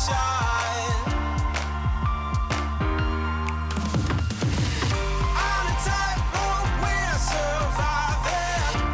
shine. On a tightrope we're surviving.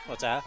What's that?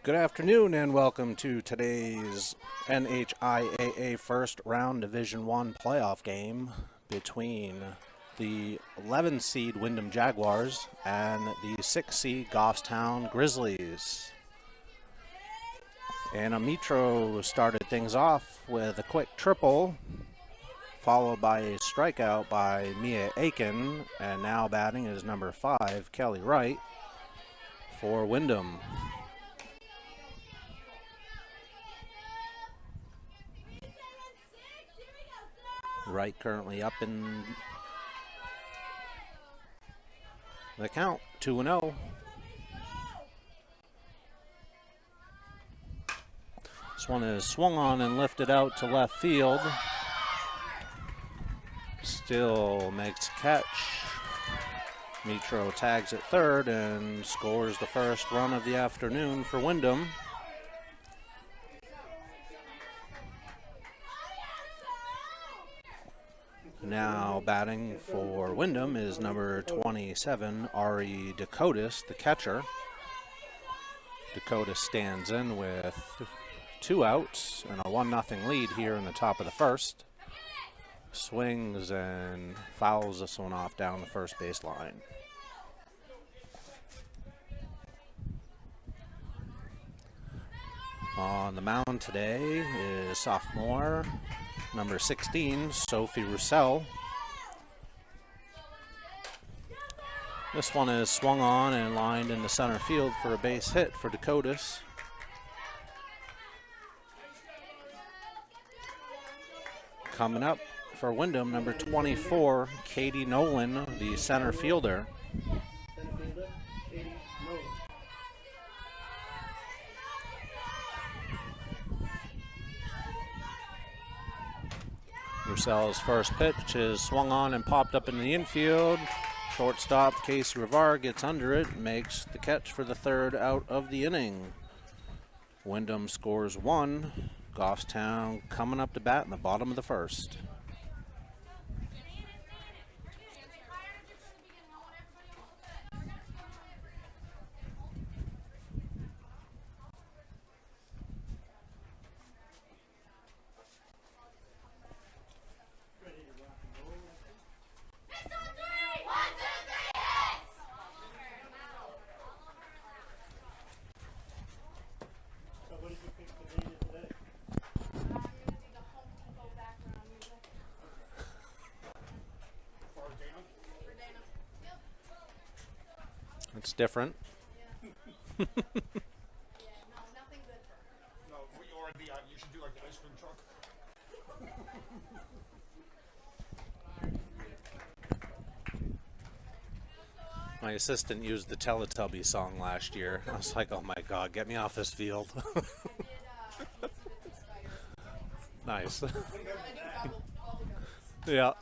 Good afternoon and welcome to today's NHIAA First Round Division I playoff game between the 11 seed Windham Jaguars and the 6 seed Goffstown Grizzlies. Anna Mitro started things off with a quick triple, followed by a strikeout by Mia Aiken, and now batting is number 5, Kelly Wright, for Windham. Wright currently up in the count, 2-0. This one is swung on and lifted out to left field. Still makes a catch. Mitro tags at third and scores the first run of the afternoon for Windham. Now batting for Windham is number 27, Ari Dakotas, the catcher. Dakotas stands in with 2 outs and a 1-0 lead here in the top of the first. Swings and fouls this one off down the first base line. On the mound today is sophomore number 16, Sophie Roussel. This one is swung on and lined into center field for a base hit for Dakotas. Coming up for Windham, number 24, Katie Nolan, the center fielder. Roussel's first pitch is swung on and popped up in the infield. Shortstop Casey Rivar gets under it and makes the catch for the third out of the inning. Windham scores 1. Goffstown coming up to bat in the bottom of the first. It's different. You should do like the ice cream truck. My assistant used the Teletubby song last year. I was like, oh my God, get me off this field. Nice. Yeah.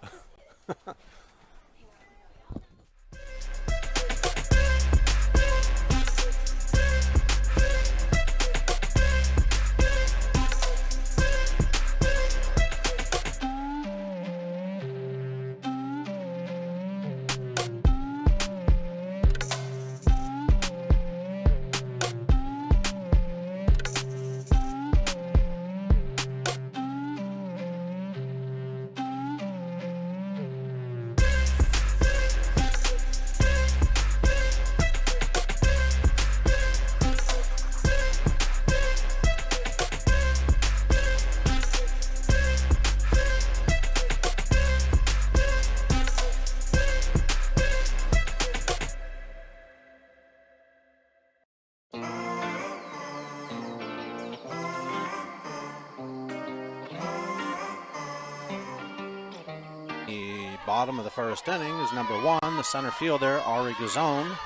Bottom of the first inning is number 1, the center fielder, Ari Gazone.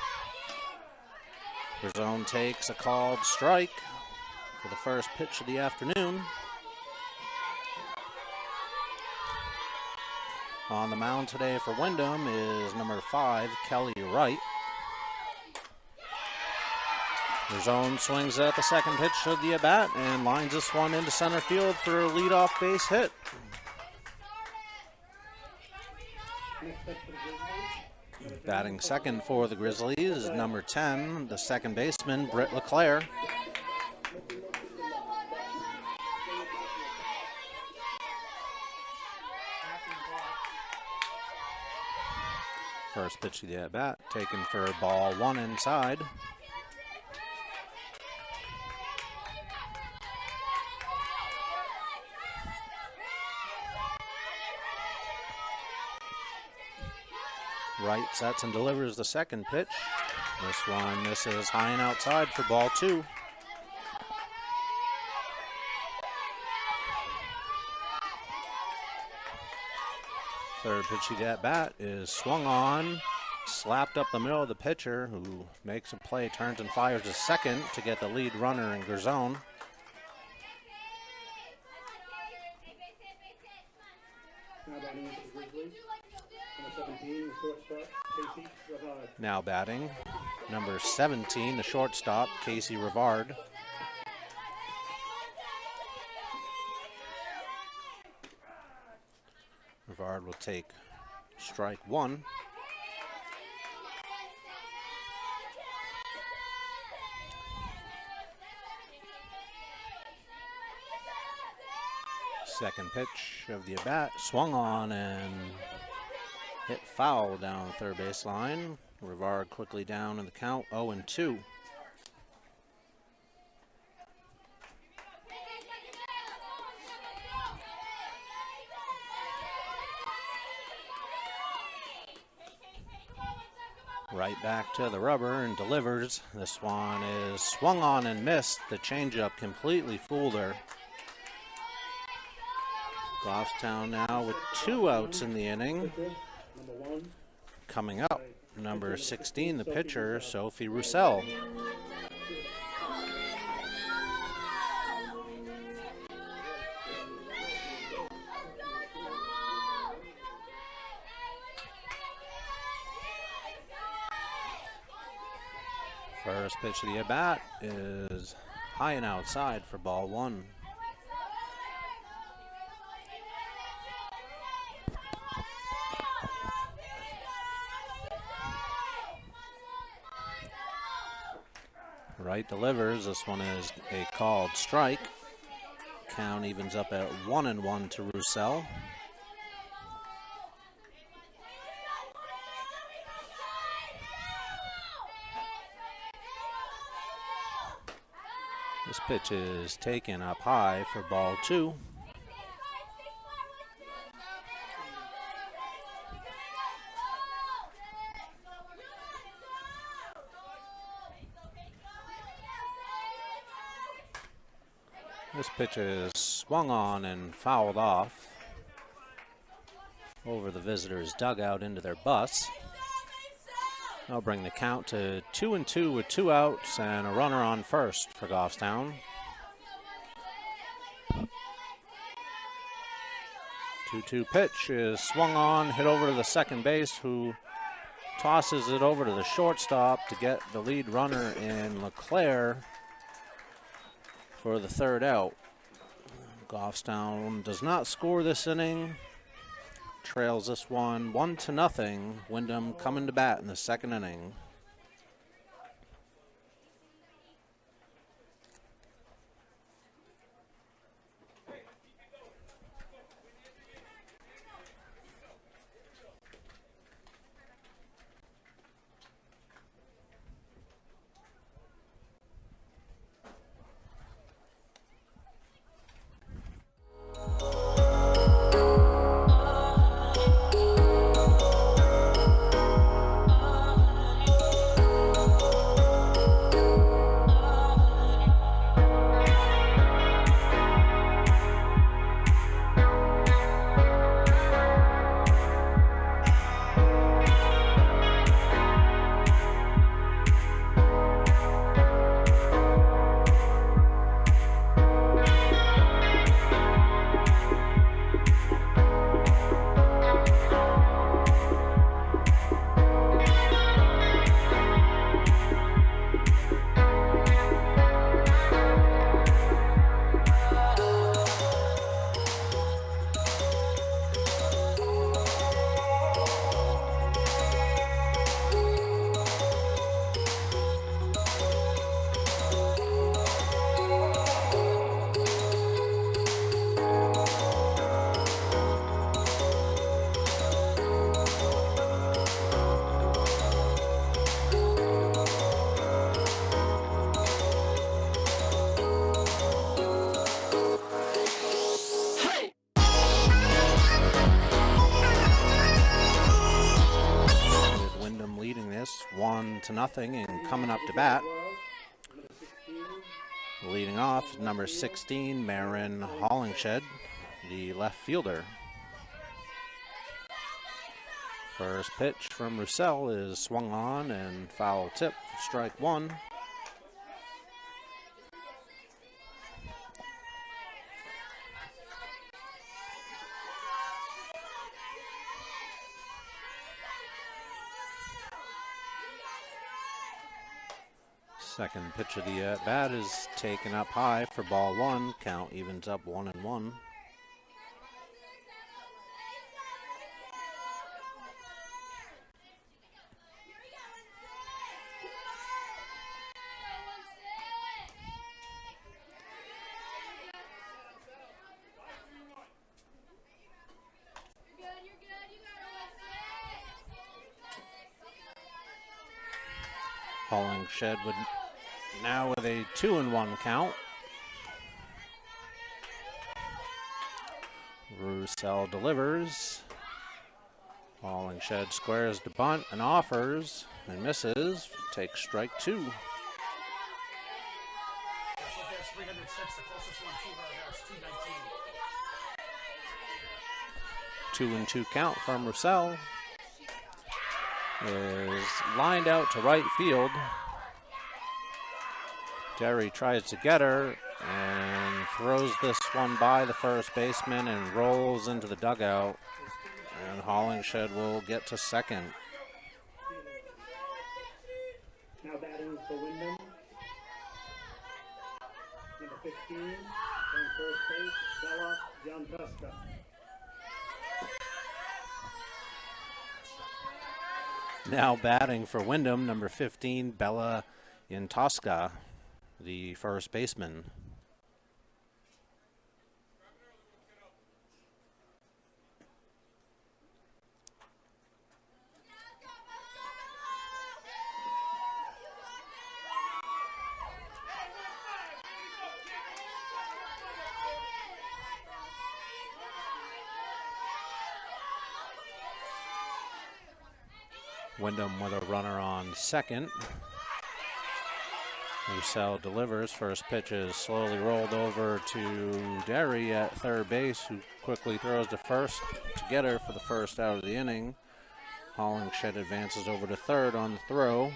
Gazone takes a called strike for the first pitch of the afternoon. On the mound today for Windham is number 5, Kelly Wright. Gazone swings at the second pitch of the at-bat and lines this one into center field for a leadoff base hit. Batting second for the Grizzlies is number 10, the second baseman, Britt LeClaire. First pitch of the at bat, taken for ball one inside. Right sets and delivers the second pitch. This one misses high and outside for ball two. Third pitch of the at bat is swung on, slapped up the middle of the pitcher, who makes a play, turns and fires to second to get the lead runner in Gerzone. Now batting, number 17, the shortstop, Casey Rivard. Rivard will take strike one. Second pitch of the at-bat, swung on and hit foul down the third base line. Rivard quickly down in the count, 0-2. Right back to the rubber and delivers. This one is swung on and missed. The changeup completely fooled her. Goffstown now with 2 outs in the inning. Coming up, number 16, the pitcher, Sophie Roussel. First pitch of the at-bat is high and outside for ball one. Right delivers. This one is a called strike. Count evens up at 1-1 to Roussel. This pitch is taken up high for ball two. This pitch is swung on and fouled off over the visitors' dugout into their bus. That'll bring the count to 2-2 with 2 outs and a runner on first for Goffstown. 2-2 pitch is swung on, hit over to the second base, who tosses it over to the shortstop to get the lead runner in LeClaire for the third out. Goffstown does not score this inning. Trails this one 1-0. Windham coming to bat in the second inning. 1-0, and coming up to bat, leading off, number 16, Marin Hollingshed, the left fielder. First pitch from Roussel is swung on and foul tip for strike one. Second pitch of the at-bat is taken up high for ball one. Count evens up 1-1. Hollingshed would now with a 2-1 count. Roussel delivers. Hollingshed squares the bunt and offers and misses. Takes strike two. That's 306, the closest one to her, that's 219. 2-2 count from Roussel. Is lined out to right field. Derry tries to get her and throws this one by the first baseman and rolls into the dugout. And Hollingshed will get to second. Now batting for Windham. Number 15, from first base, Bella Jantuska. Now batting for Windham, number 15, Bella Jantuska, the first baseman. Windham with a runner on second. Roussel delivers. First pitch is slowly rolled over to Derry at third base, who quickly throws to first to get her for the first out of the inning. Hollingshed advances over to third on the throw.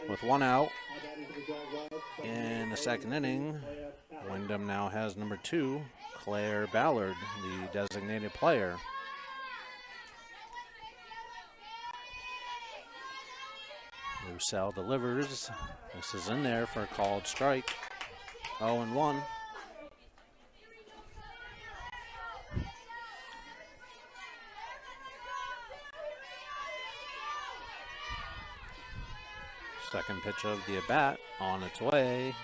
With one out in the second inning, Windham now has number 2, Claire Ballard, the designated player. Roussel delivers. This is in there for a called strike. 0-1. Second pitch of the at-bat on its way.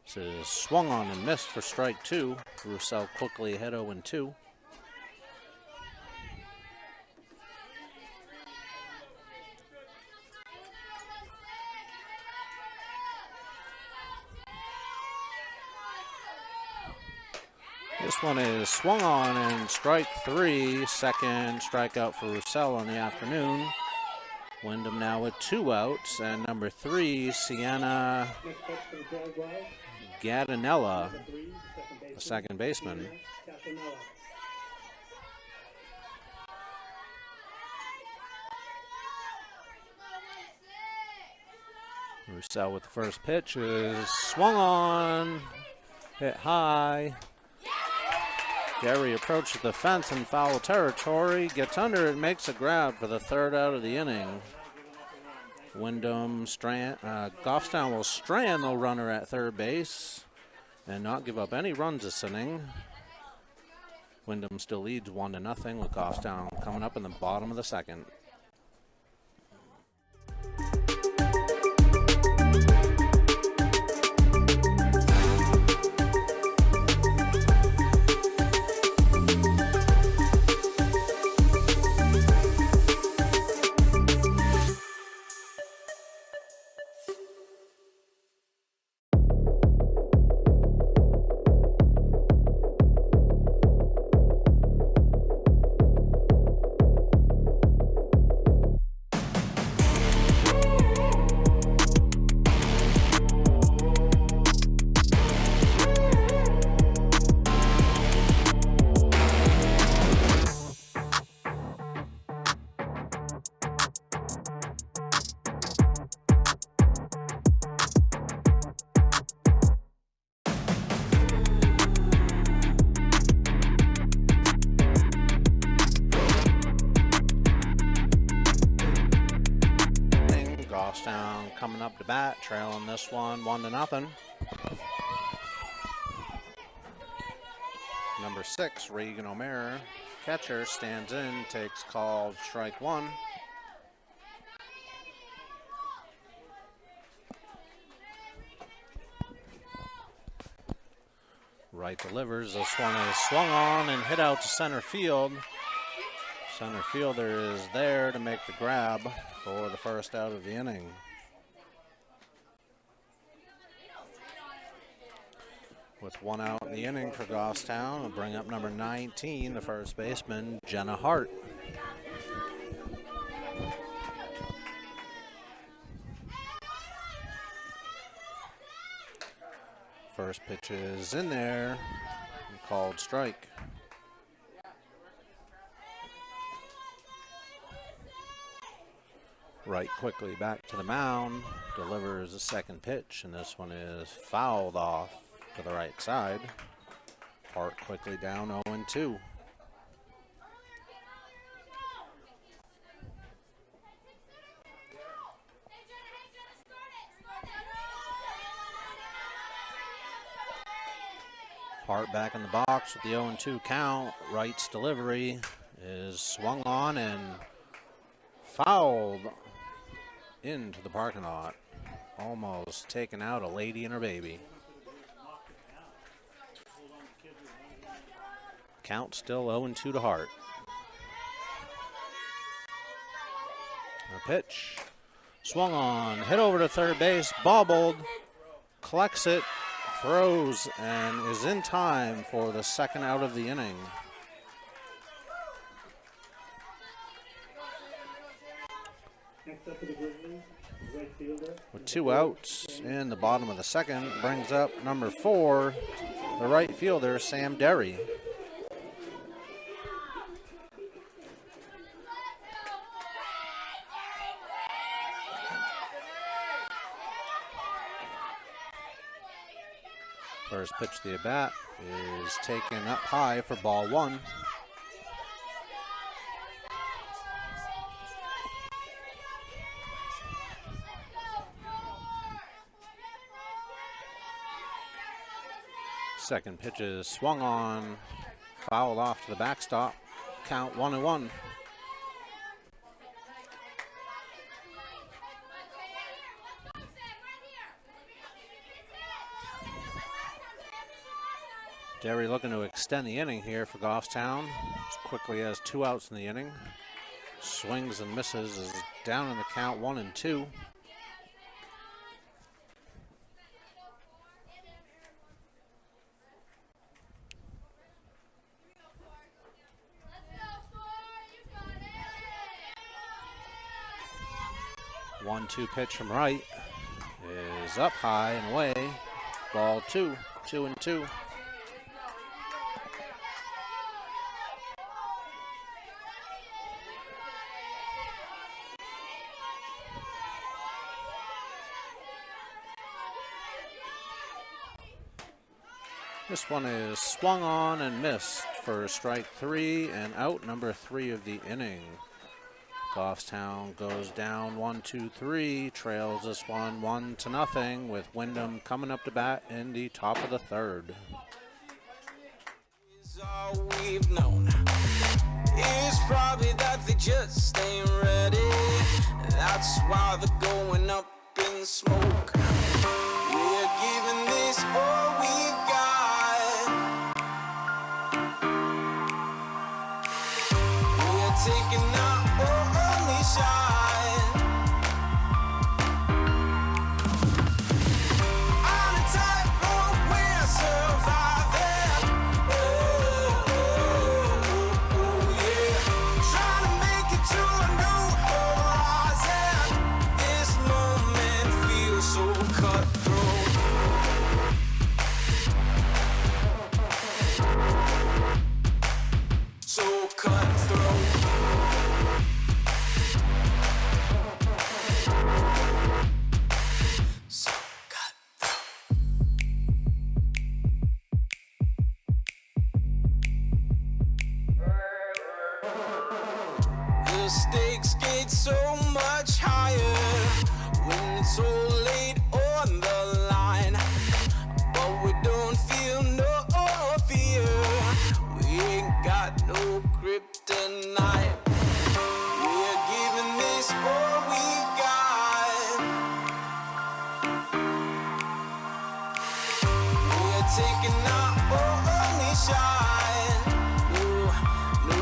This is swung on and missed for strike 2. Roussel quickly ahead 0-2. This one is swung on and strike 3. Second strikeout for Roussel on the afternoon. Windham now with 2 outs, and number 3, Sienna Gadanella, the second baseman. Roussel with the first pitch is swung on, hit high. Derry approaches the fence in foul territory, gets under it, makes a grab for the third out of the inning. Windham, Goffstown will strand the runner at third base and not give up any runs this inning. Windham still leads 1-0 with Goffstown coming up in the bottom of the second. up to bat, trailing this one 1-0. Number 6, Regan O'Meara, catcher, stands in, takes called strike 1. Right delivers. This one is swung on and hit out to center field. Center fielder is there to make the grab for the first out of the inning. With 1 out in the inning for Goffstown, we'll bring up number 19, the first baseman, Jenna Hart. First pitch is in there, called strike. Right quickly back to the mound, delivers a second pitch, and this one is fouled off to the right side. Hart quickly down 0-2. Hart back in the box with the 0-2 count. Wright's delivery is swung on and fouled into the parking lot. Almost taking out a lady and her baby. Count still 0-2 to Hart. A pitch. Swung on, hit over to third base, bobbled, collects it, throws, and is in time for the second out of the inning. Next up for the Grizzlies, right fielder. With 2 outs in the bottom of the second, brings up number 4, the right fielder, Sam Derry. First pitch to the at-bat is taken up high for ball 1. Second pitch is swung on, fouled off to the backstop. Count 1-1. Derry looking to extend the inning here for Goffstown. As quickly as 2 outs in the inning. Swings and misses, is down in the count 1-2. One-two pitch from Wright is up high and away. Ball 2, 2-2. This one is swung on and missed for strike 3 and out number 3 of the inning. Goffstown goes down 1-2-3, trails this one 1-0 with Windham coming up to bat in the top of the third. All we've known is probably that they just ain't ready. That's why they're going up in smoke. We're giving this all we've got. We're taking our only shot. On a tightrope, we're surviving. Yeah. Trying to make it to a new horizon. This moment feels so cutthroat. So cutthroat. So cutthroat. The stakes get so much higher when it's all taking our only shot. No, no.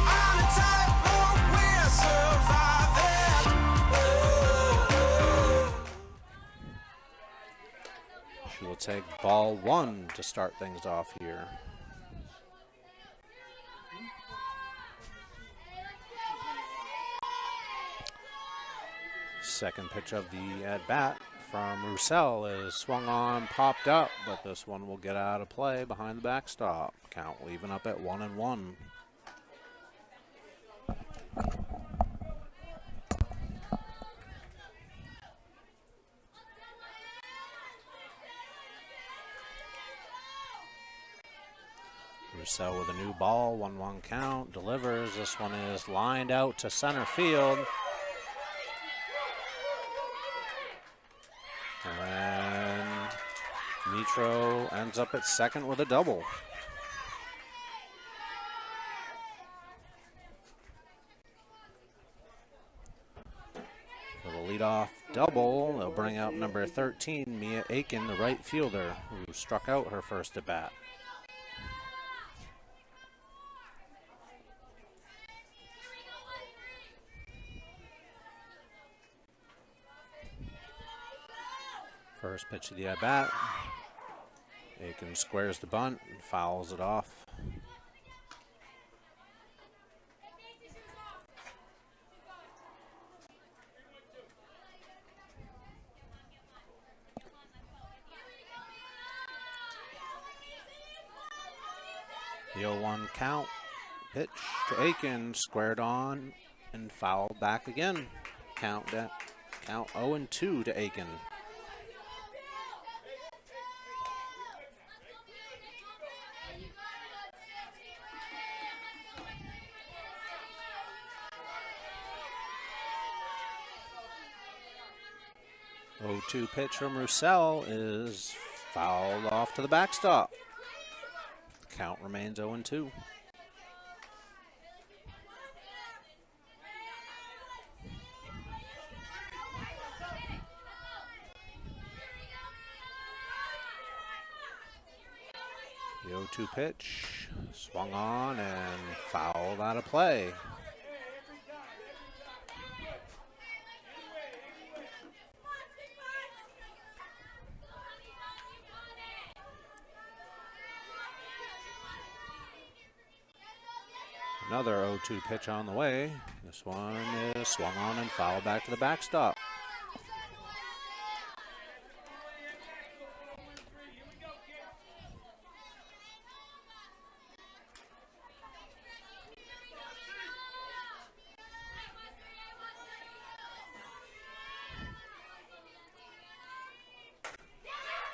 On a tightrope, we're surviving. She will take ball one to start things off here. Second pitch of the at-bat from Roussel is swung on, popped up, but this one will get out of play behind the backstop. Count will even up at 1-1. Roussel with a new ball, 1-1 count, delivers. This one is lined out to center field. And Mitro ends up at second with a double. For the leadoff double, they'll bring out number 13, Mia Aiken, the right fielder, who struck out her first at bat. First pitch of the at-bat. Aiken squares the bunt and fouls it off. The 0-1 count. Pitch to Aiken, squared on and fouled back again. Count 0-2 to Aiken. The 0-2 pitch from Roussel is fouled off to the backstop. Count remains 0-2. The 0-2 pitch swung on and fouled out of play. Another 0-2 pitch on the way. This one is swung on and fouled back to the backstop.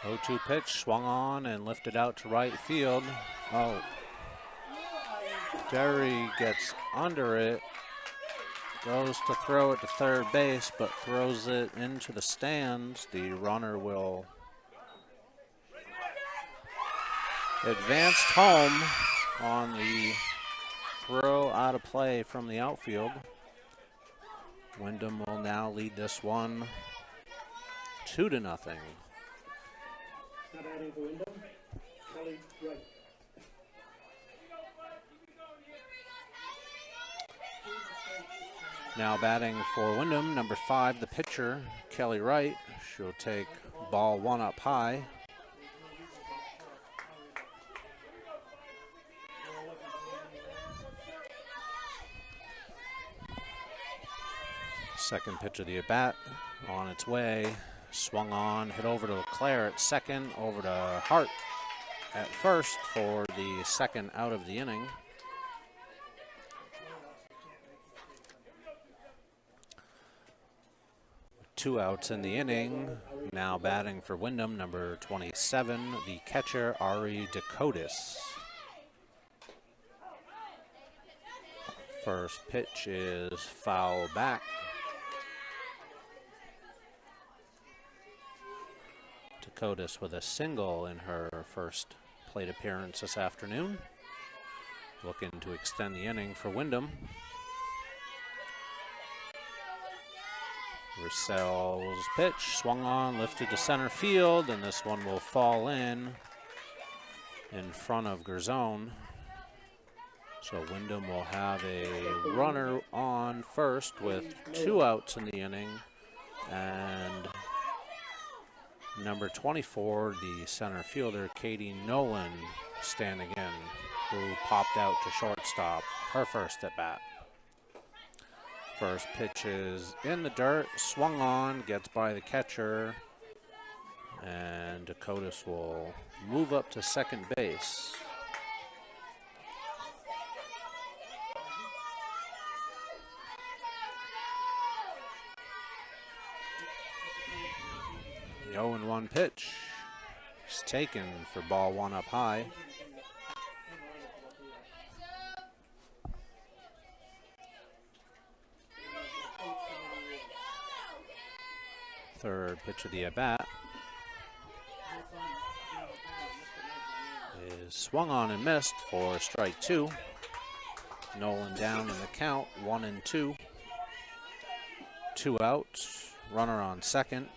Oh, 0-2 pitch swung on and lifted out to right field. Oh. Derry gets under it, goes to throw it to third base, but throws it into the stands. The runner will advance home on the throw out of play from the outfield. Windham will now lead this one 2-0. Now batting for Windham, Kelly Wright. Now batting for Windham, number 5, the pitcher, Kelly Wright. She'll take ball one up high. Second pitch of the at-bat on its way. Swung on, hit over to Leclerc at second, over to Hart at first for the second out of the inning. Two outs in the inning. Now batting for Windham, number 27, the catcher, Ari Dakotis. First pitch is foul back. Dakotis with a single in her first plate appearance this afternoon. Looking to extend the inning for Windham. Russell's pitch, swung on, lifted to center field, and this one will fall in front of Gerzone. So Windham will have a runner on first with 2 outs in the inning, and number 24, the center fielder, Katie Nolan, standing in, who popped out to shortstop, her first at bat. First pitch is in the dirt, swung on, gets by the catcher, and Dakotas will move up to second base. The 0-1 pitch is taken for ball 1 up high. Third pitch of the at-bat is swung on and missed for strike 2. Nolan down in the count, 1-2. 2 outs, runner on second.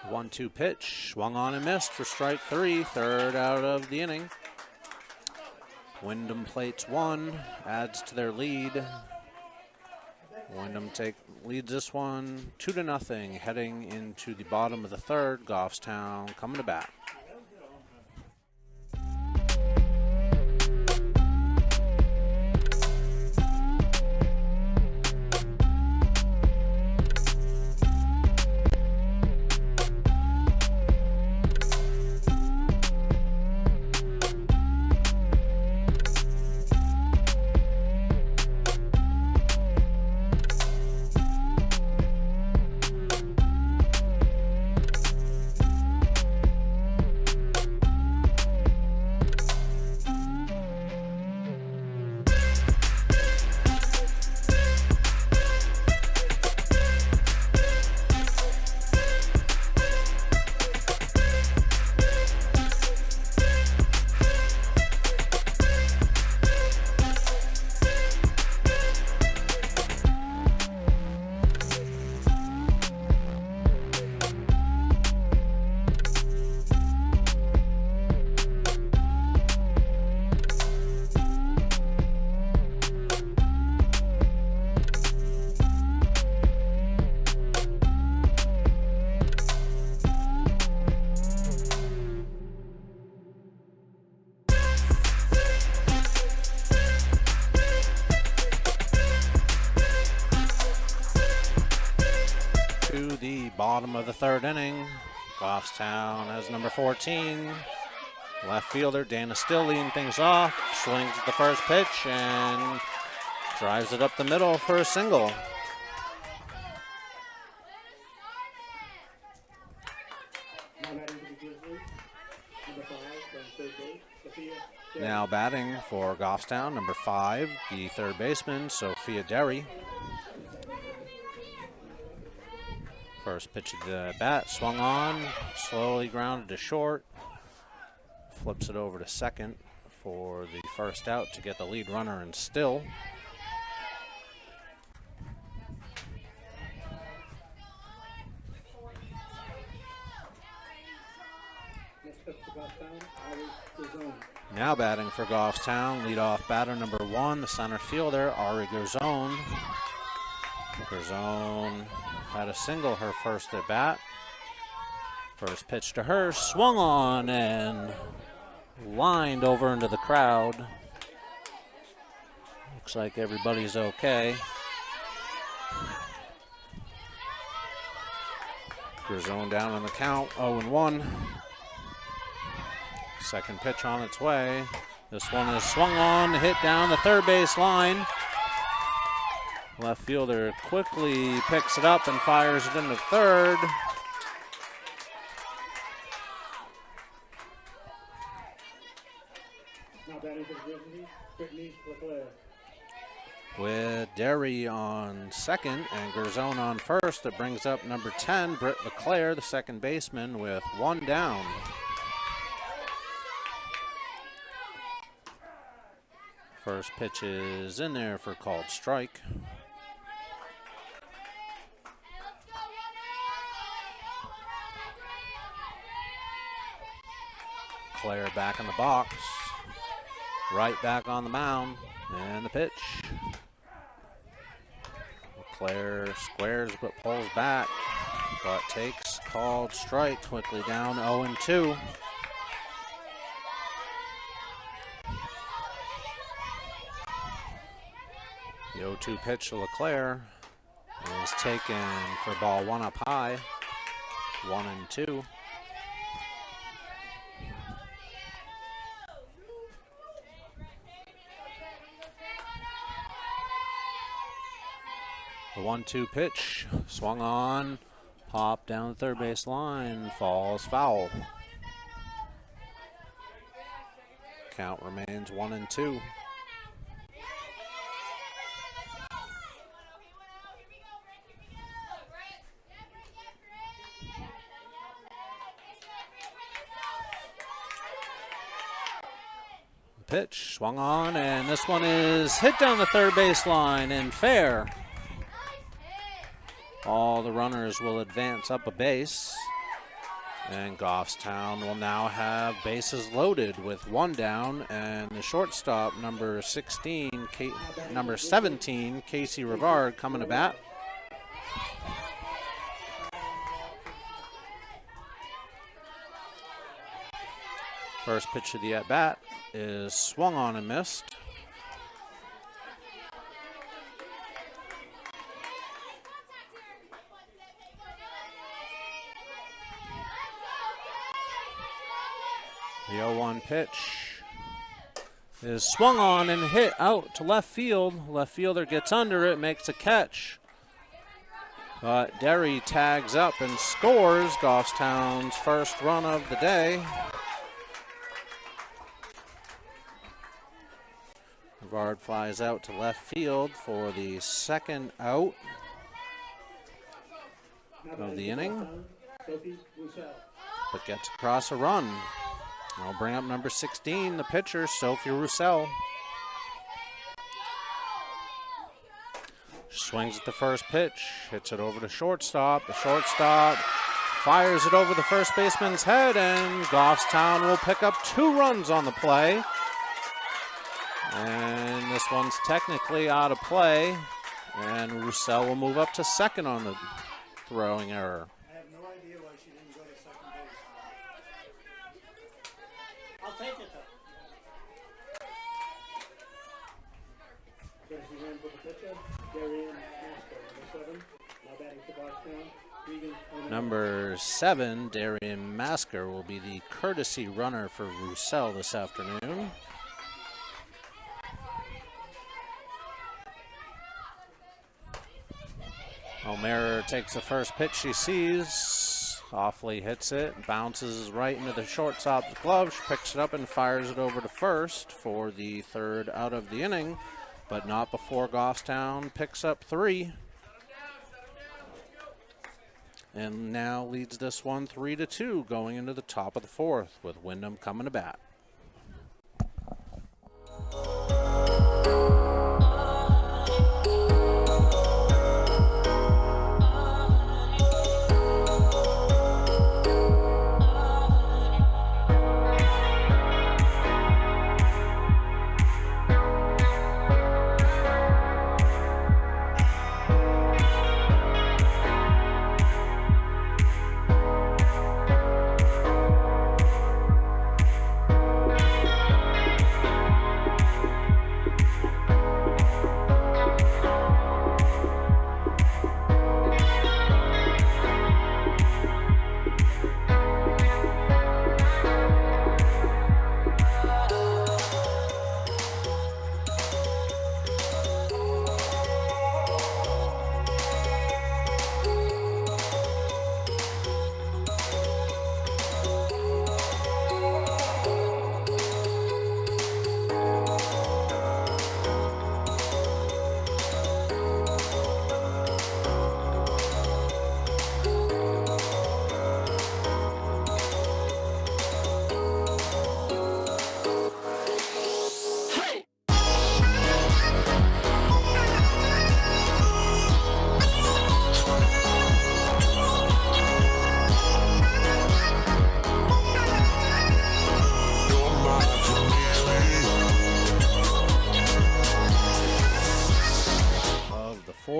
One-two pitch, swung on and missed for strike 3, third out of the inning. Windham plates 1, adds to their lead. Windham leads this one 2-0, heading into the bottom of the third. Goffstown coming to bat. Bottom of the third inning. Goffstown has number 14. Left fielder Dana still leading things off. Swings at the first pitch and drives it up the middle for a single. Now batting for Goffstown, number 5, the third baseman, Sophia Derry. First pitch of the bat, swung on, slowly grounded to short. Flips it over to second for the first out to get the lead runner in still. Now batting for Goffstown, leadoff batter number 1, the center fielder, Ari Gerzone. Gerzone had a single her first at bat. First pitch to her, swung on and lined over into the crowd. Looks like everybody's okay. Gerzone down in the count, 0-1. Second pitch on its way. This one is swung on, hit down the third base line. Left fielder quickly picks it up and fires it into third. With Derry on second and Gerzone on first, it brings up number 10, Britt LeClaire, the second baseman, with 1 down. First pitch is in there for called strike. Claire back in the box. Right back on the mound. And the pitch. Claire squares but pulls back. But takes called strike. Quickly down 0-2. The 0-2 pitch to LeClaire is taken for ball one up high. 1-2. The 1-2 pitch swung on, popped down the third base line, falls foul. Count remains 1-2. Pitch swung on, and this one is hit down the third base line and fair. All the runners will advance up a base, and Goffstown will now have bases loaded with one down, and the shortstop, number 17, Casey Rivard, coming to bat. First pitch of the at-bat is swung on and missed. The 0-1 pitch is swung on and hit out to left field. Left fielder gets under it, makes a catch. But Derry tags up and scores Goffstown's first run of the day. Rivard flies out to left field for the second out of the inning, but gets across a run. I'll bring up number 16, the pitcher, Sophie Roussel. Swings at the first pitch, hits it over to shortstop. The shortstop fires it over the first baseman's head, and Goffstown will pick up 2 runs on the play. And this one's technically out of play, and Roussel will move up to second on the throwing error. I have no idea why she didn't go to second base. I'll take it though. Jersey ran for the pitcher, Darian Masker, number 7. Now batting for Goffstown, Regan O'Neill. Number 7, Darian Masker, will be the courtesy runner for Roussel this afternoon. O'Meara takes the first pitch she sees, awfully hits it, bounces right into the shortstop's glove. She picks it up and fires it over to first for the third out of the inning, but not before Goffstown picks up 3. And now leads this one 3-2 going into the top of the 4th, with Windham coming to bat.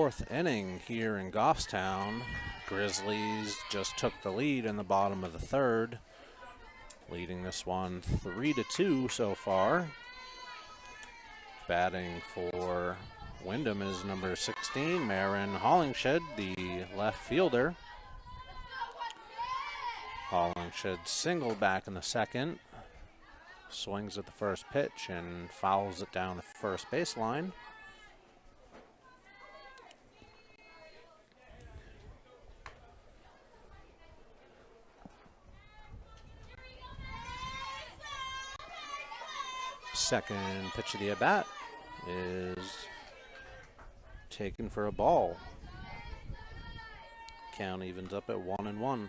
fourth inning here in Goffstown. Grizzlies just took the lead in the bottom of the third, leading this one 3-2 so far. Batting for Windham is number 16, Marin Hollingshed, the left fielder. Hollingshed singled back in the second, swings at the first pitch and fouls it down the first baseline. Second pitch of the at-bat is taken for a ball. Count evens up at 1-1.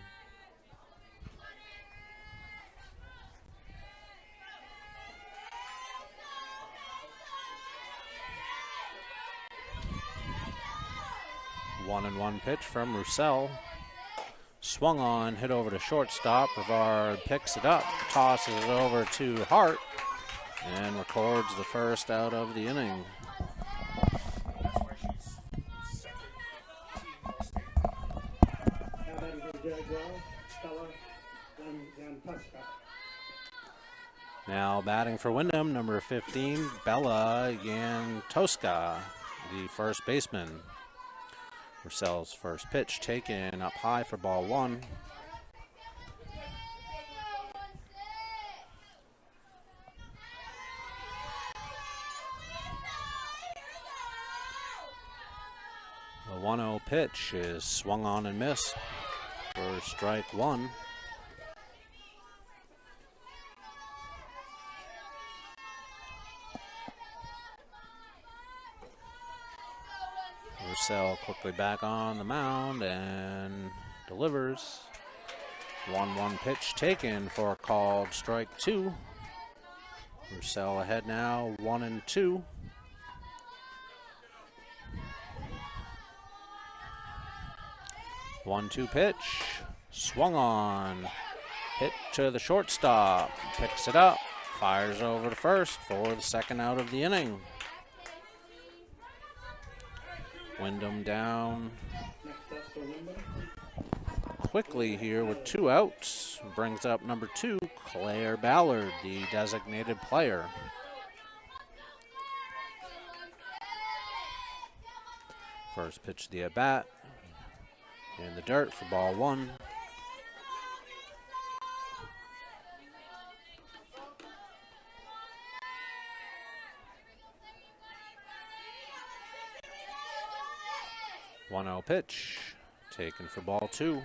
One and one pitch from Roussel. Swung on, hit over to shortstop. Brevard picks it up, tosses it over to Hart, and records the first out of the inning. That's why she's second team all state. Now batting for the Jaguars, Stella Yantuska. Now batting for Windham, number 15, Bella Yantoska, the first baseman. Roussel's first pitch taken up high for ball one. The 1-0 pitch is swung on and missed for strike one. Roussel quickly back on the mound and delivers. 1-1 pitch taken for a called strike two. Roussel ahead now, 1-2. One-two pitch, swung on, hit to the shortstop, picks it up, fires over to first for the second out of the inning. Windham down Next up for Windham, quickly here with 2 outs. Brings up number 2, Claire Ballard, the designated player. First pitch of the at-bat. In the dirt for ball one. One 0 pitch taken for ball two.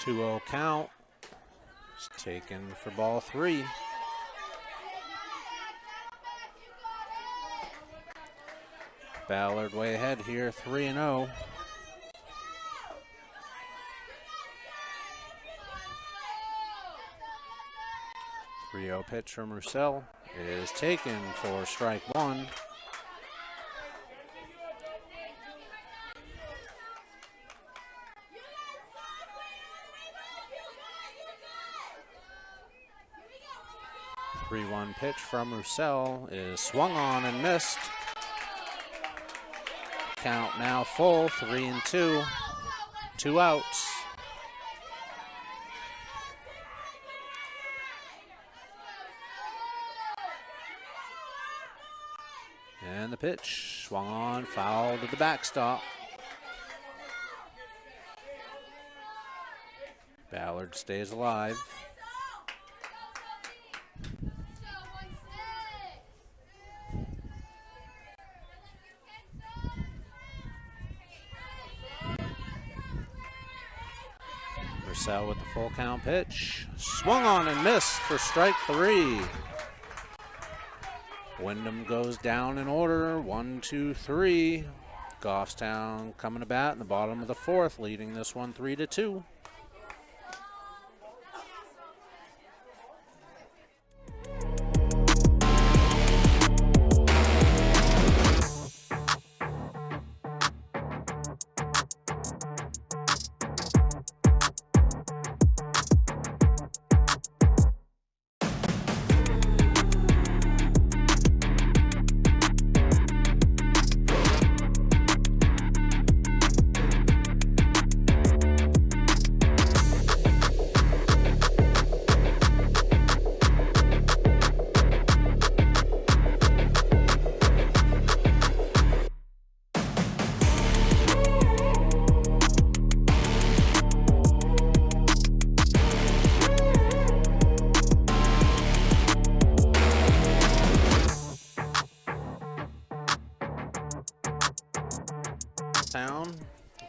Two-0 count. It's taken for ball three. Ballard way ahead here, 3-0. Three-0 pitch from Roussel is taken for strike one. Three-one pitch from Roussel is swung on and missed. Count now full, 3-2, 2 outs. And the pitch swung on, foul to the backstop. Ballard stays alive. Roussel with the full count pitch. Swung on and missed for strike three. Windham goes down in order, 1, 2, 3. Goffstown coming to bat in the bottom of the fourth, leading this one 3-2.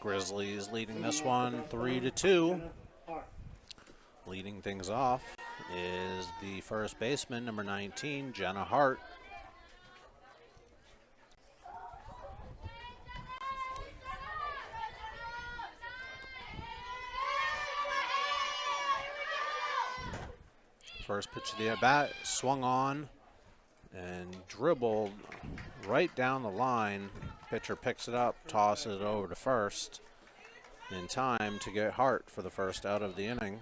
Grizzlies leading this one 3-2. Leading things off is the first baseman, number 19, Jenna Hart. First pitch of the at-bat, swung on and dribbled right down the line. Pitcher picks it up, tosses it over to first in time to get Hart for the first out of the inning.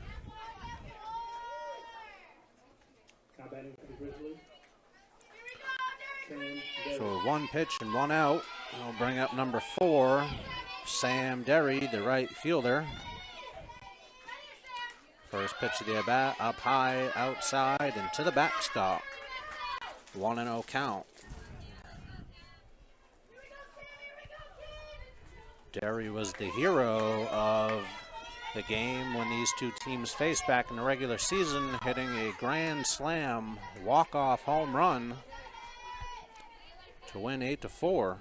So one pitch and one out. We'll bring up number 4, Sam Derry, the right fielder. First pitch of the at-bat, up high, outside, and to the backstop. 1-0 count. Derry was the hero of the game when these two teams faced back in the regular season, hitting a grand slam walk-off home run to win 8-4.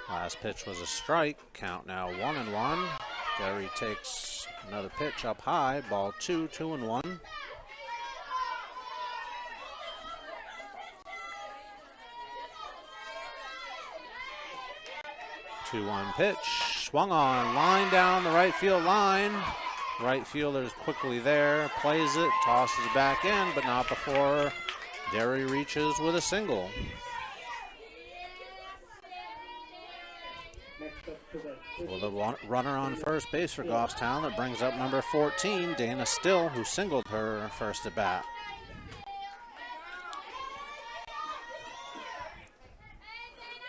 Last pitch was a strike. Count now 1-1. Derry takes another pitch up high. Ball 2, 2-1. Two-one pitch, swung on, line down the right field line. Right fielder's quickly there, plays it, tosses it back in, but not before Derry reaches with a single. Well, the runner on first base for Goffstown, that brings up number 14, Dana Still, who singled her first at bat.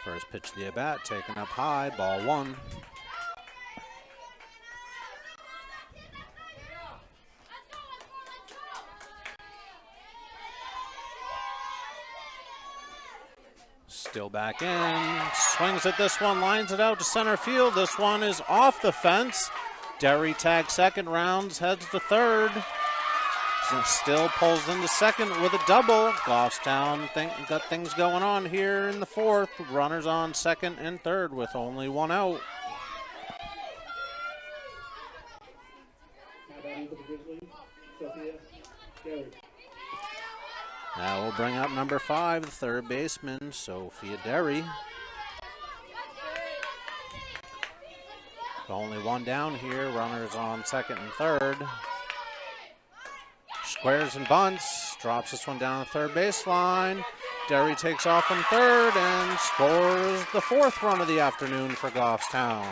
First pitch of the at-bat, taken up high, ball 1. Still back in, swings at this one, lines it out to center field. This one is off the fence. Derry tags second, rounds, heads to third. Still pulls into second with a double. Goffstown got things going on here in the fourth. Runners on second and third with only one out. Now we'll bring up number 5, the third baseman, Sophia Derry. Only one down here. Runners on second and third. Squares and bunts, drops this one down the third baseline. Derry takes off in third and scores the 4th run of the afternoon for Goffstown.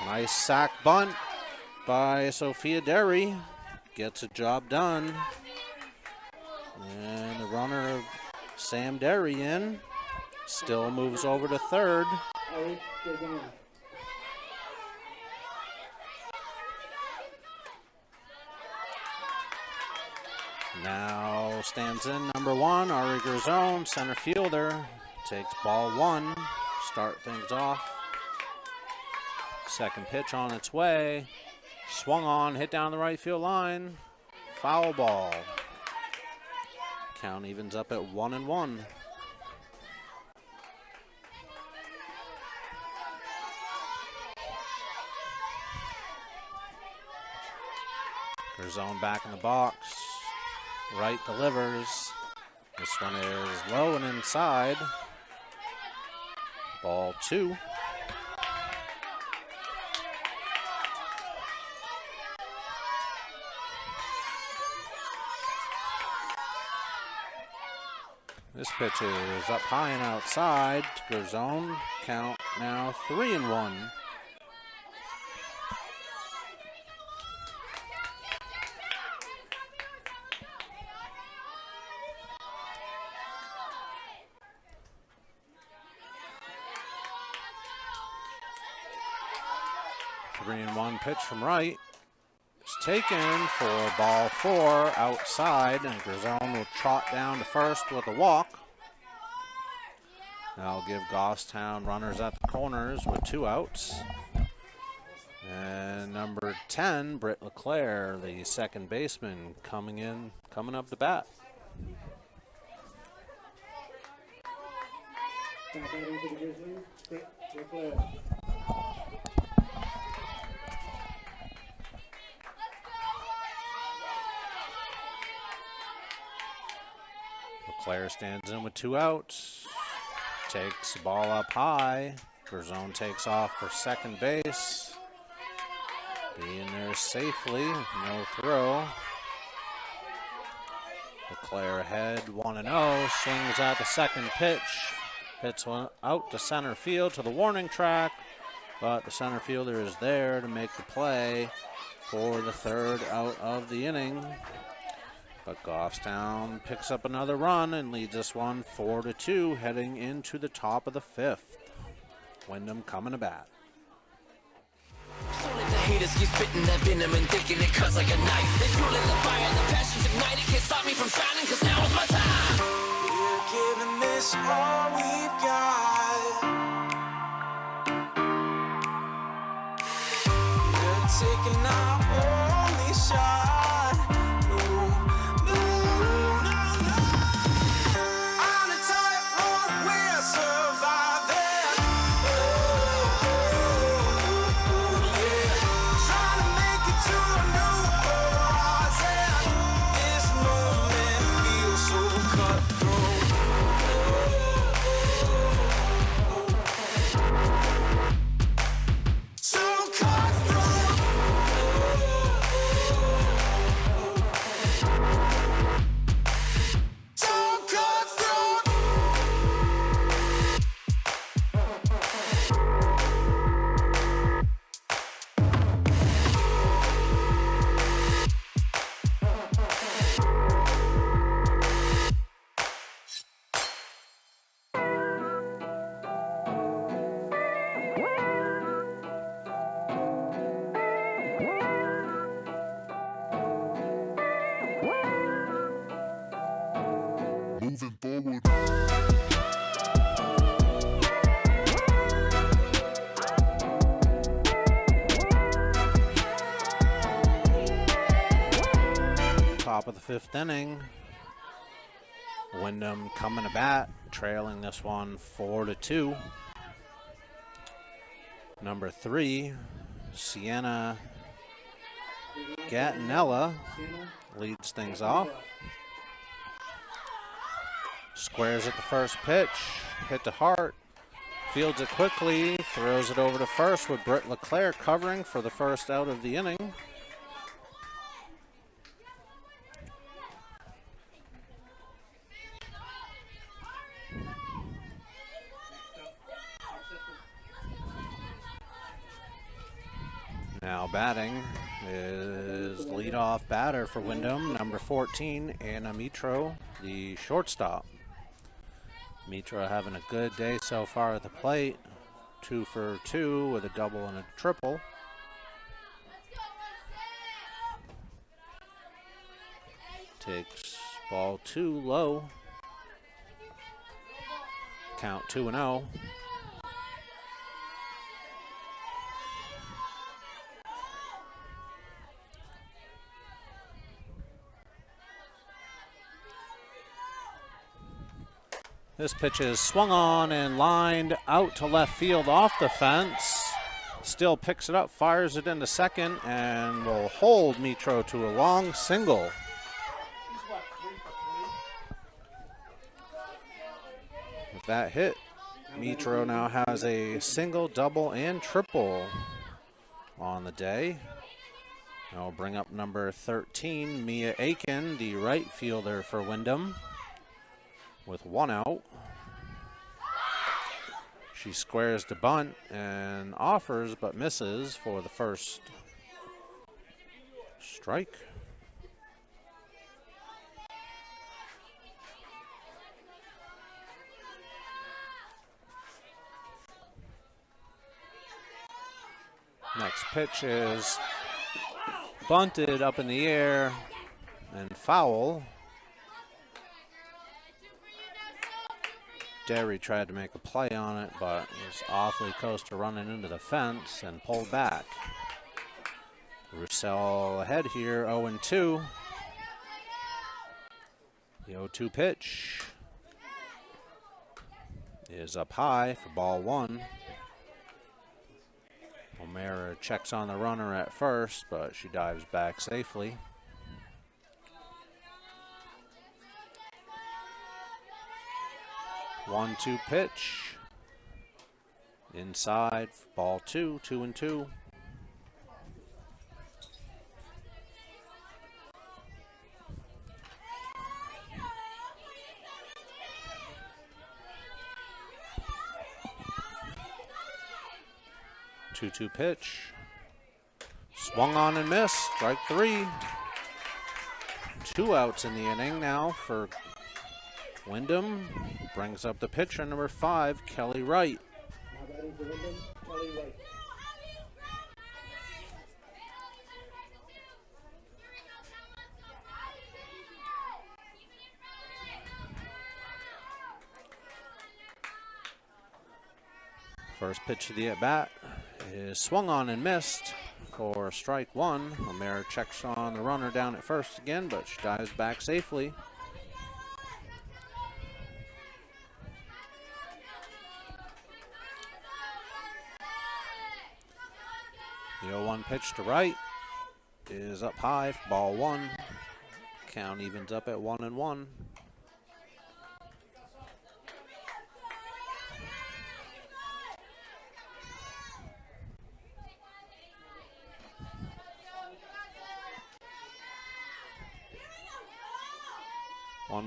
Nice sack bunt by Sophia Derry. Gets a job done. And the runner, Sam Derry, in. Still moves over to third. Now stands in number 1, Ari Gerzone, center fielder. Takes ball 1, start things off. Second pitch on its way. Swung on, hit down the right field line. Foul ball. Count evens up at 1-1. Gerzone back in the box. Right delivers. This one is low and inside. Ball 2. This pitch is up high and outside to Gerzone. Count now 3-1. Pitch from right. It's taken for ball 4 outside, and Gerzone will trot down to first with a walk. That'll give Goffstown runners at the corners with 2 outs. And number 10, Britt LeClaire, the second baseman, coming up to bat. Now batting for the Grizzlies, Leclerc. Leclerc stands in with 2 outs. Takes the ball up high. Garzone takes off for second base. Being there safely, no throw. Leclerc ahead 1-0, swings at the second pitch. Hits one out to center field to the warning track, but the center fielder is there to make the play for the third out of the inning. But Goffstown picks up another run and leads us one 4-2 heading into the top of the 5th. Windham coming to bat. So let the haters keep spitting that venom and thinking it cuts like a knife. They fueling the fire, the passion's ignited. Can't stop me from shining, cause now is my time. We're giving this all we've got. We're taking our only shot. No, no, no, no. On a tightrope, we're surviving. Yeah. Trying to make it to a new horizon. This moment feels so cutthroat. So cutthroat. So cutthroat. Moving forward. Top of the 5th inning. Windham coming to bat, trailing this one 4-2. Number 3, Sienna Gattinella leads things off. Squares at the first pitch, hit to Hart, fields it quickly, throws it over to first with Britt Leclerc covering for the first out of the inning. Now batting is leadoff batter for Windham, number 14, Anna Mitro, the shortstop. Mitro having a good day so far at the plate, 2 for 2 with a double and a triple. Takes ball 2 low. Count 2-0. This pitch is swung on and lined out to left field off the fence. Still picks it up, fires it into second, and will hold Mitro to a long single. With that hit, Mitro now has a single, double, and triple on the day. I'll bring up number 13, Mia Aiken, the right fielder for Windham, with 1 out. She squares to bunt and offers but misses for the first strike. Next pitch is bunted up in the air and foul. Derry tried to make a play on it, but was awfully close to running into the fence and pulled back. Roussel ahead here, 0-2. The 0-2 pitch is up high for ball one. O'Mara checks on the runner at first, but she dives back safely. One-two pitch. Inside, ball two, 2-2. Two-two pitch. Swung on and missed. Strike three. 2 outs in the inning now for Windham. Brings up the pitcher, number 5, Kelly Wright. Now batting for Windham, Kelly Wright. First pitch of the at-bat is swung on and missed for strike one. O'Mara checks on the runner down at first again, but she dives back safely. The 0-1 pitch to Wright is up high for ball one. Count evens up at 1-1.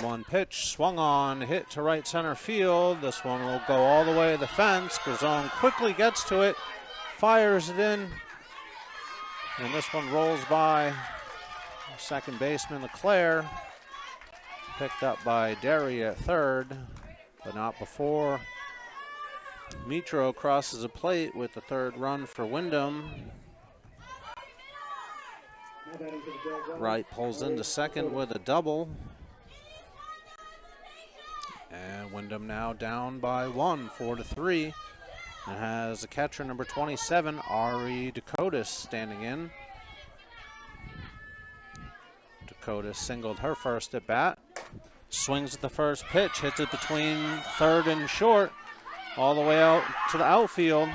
One pitch, swung on, hit to right center field. This one will go all the way to the fence. Gazone quickly gets to it, fires it in, and this one rolls by second baseman Leclerc. Picked up by Derry at third, but not before Mitro crosses a plate with the third run for Windham. Now batting for the Jaguars. Wright pulls into second with a double. And Windham now down by 1, 4-3. And has the catcher number 27, Ari Dakotas, standing in. Dakotas singled her first at bat. Swings at the first pitch, hits it between third and short, all the way out to the outfield.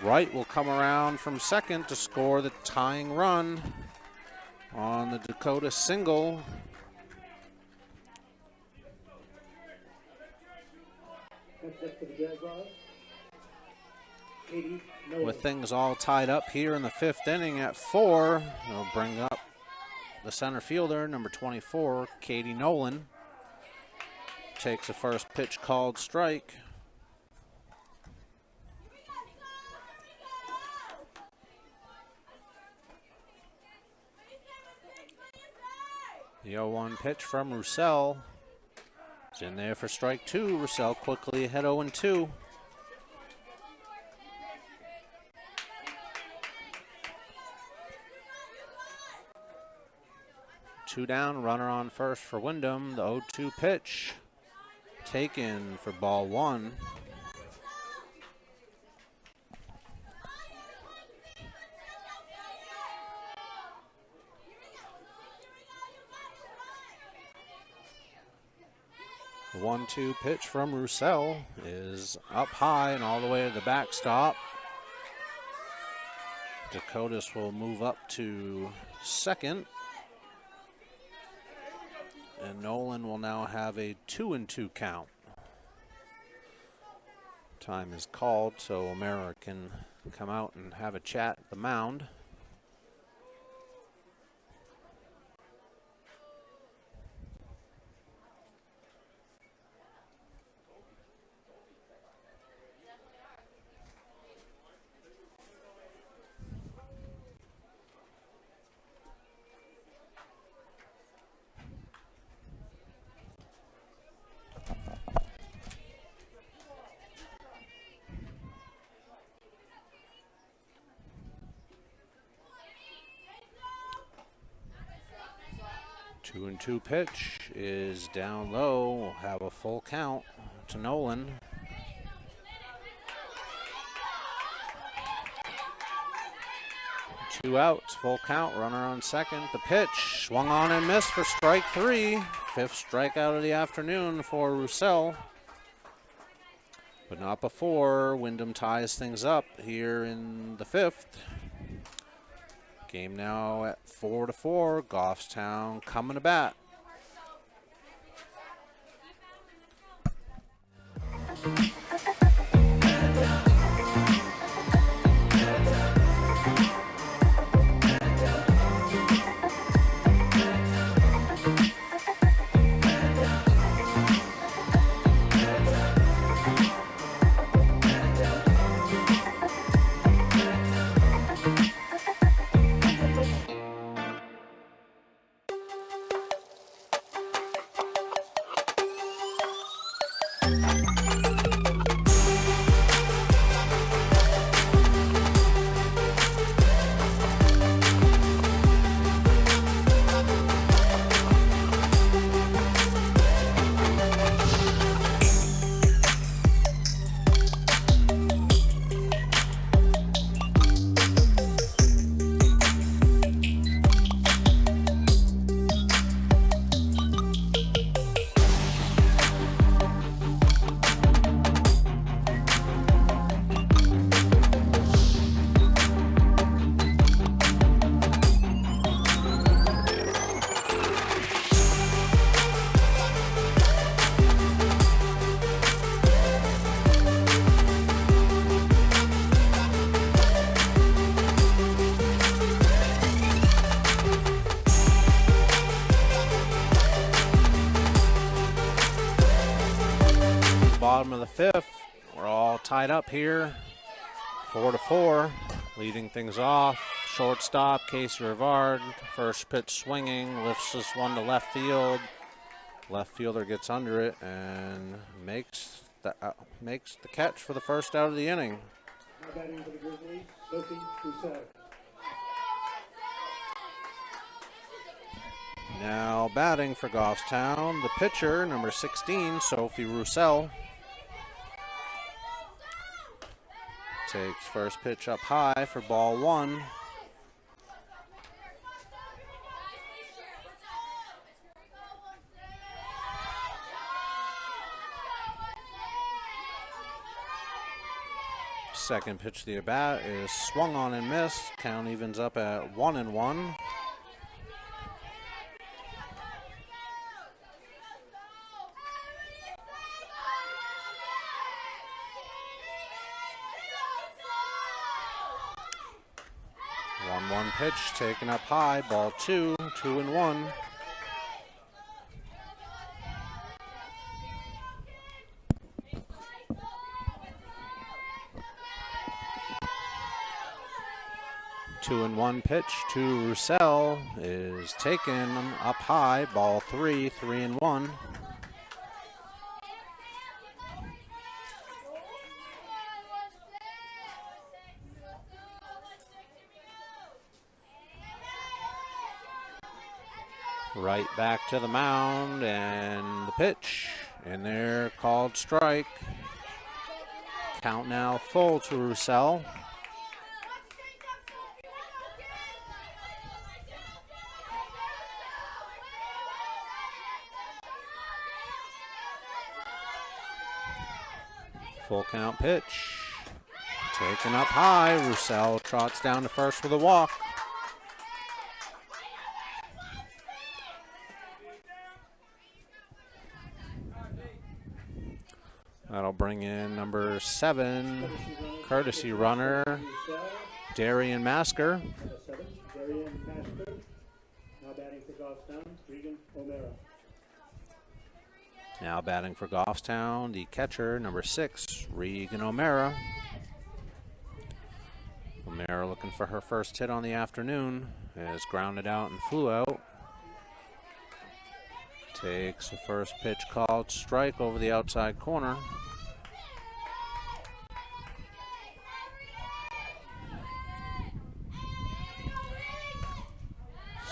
Wright will come around from second to score the tying run on the Dakota single. Next up for the Jaguars, Katie Nolan. With things all tied up here in the fifth inning at 4, they'll bring up the center fielder, number 24, Katie Nolan. Takes the first pitch called strike. The 0-1 pitch from Roussel is in there for strike two. Roussel quickly ahead 0-2. Two down, runner on first for Windham. The 0-2 pitch taken for ball one. The 1-2 pitch from Roussel is up high and all the way to the backstop. Dakotas will move up to second. And Nolan will now have a 2-2 count. Time is called, so O'Mara can come out and have a chat at the mound. Two and two pitch is down low. We'll have a full count to Nolan. Two outs, full count, runner on second. The pitch swung on and missed for strike three Fifth strikeout of the afternoon for Roussel. But not before Windham ties things up here in the fifth. Game now at 4-4. Goffstown coming to bat. Bottom of the fifth, we're all tied up here, 4-4. Leading things off, shortstop Casey Rivard, first pitch swinging, lifts this one to left field. Left fielder gets under it and makes the catch for the first out of the inning. Now batting for the Grizzlies, Sophie Roussel. Now batting for Goffstown, the pitcher, number 16, Sophie Roussel. Takes first pitch up high for ball one. Second pitch to the at-bat is swung on and missed. Count evens up at 1-1. One pitch taken up high, ball two, 2-1. Two and one pitch to Roussel is taken up high, ball three, 3-1. Right back to the mound, and the pitch, and they're called strike. Count now full to Roussel. Full count pitch, taken up high. Roussel trots down to first with a walk. That'll bring in number 7, courtesy runner, Darian Masker. Darian Masker. Now batting for Goffstown, Regan O'Mara. Now batting for Goffstown, the catcher, number 6, Regan O'Mara. O'Mara looking for her first hit on the afternoon, is grounded out and flew out. Takes the first pitch called strike over the outside corner.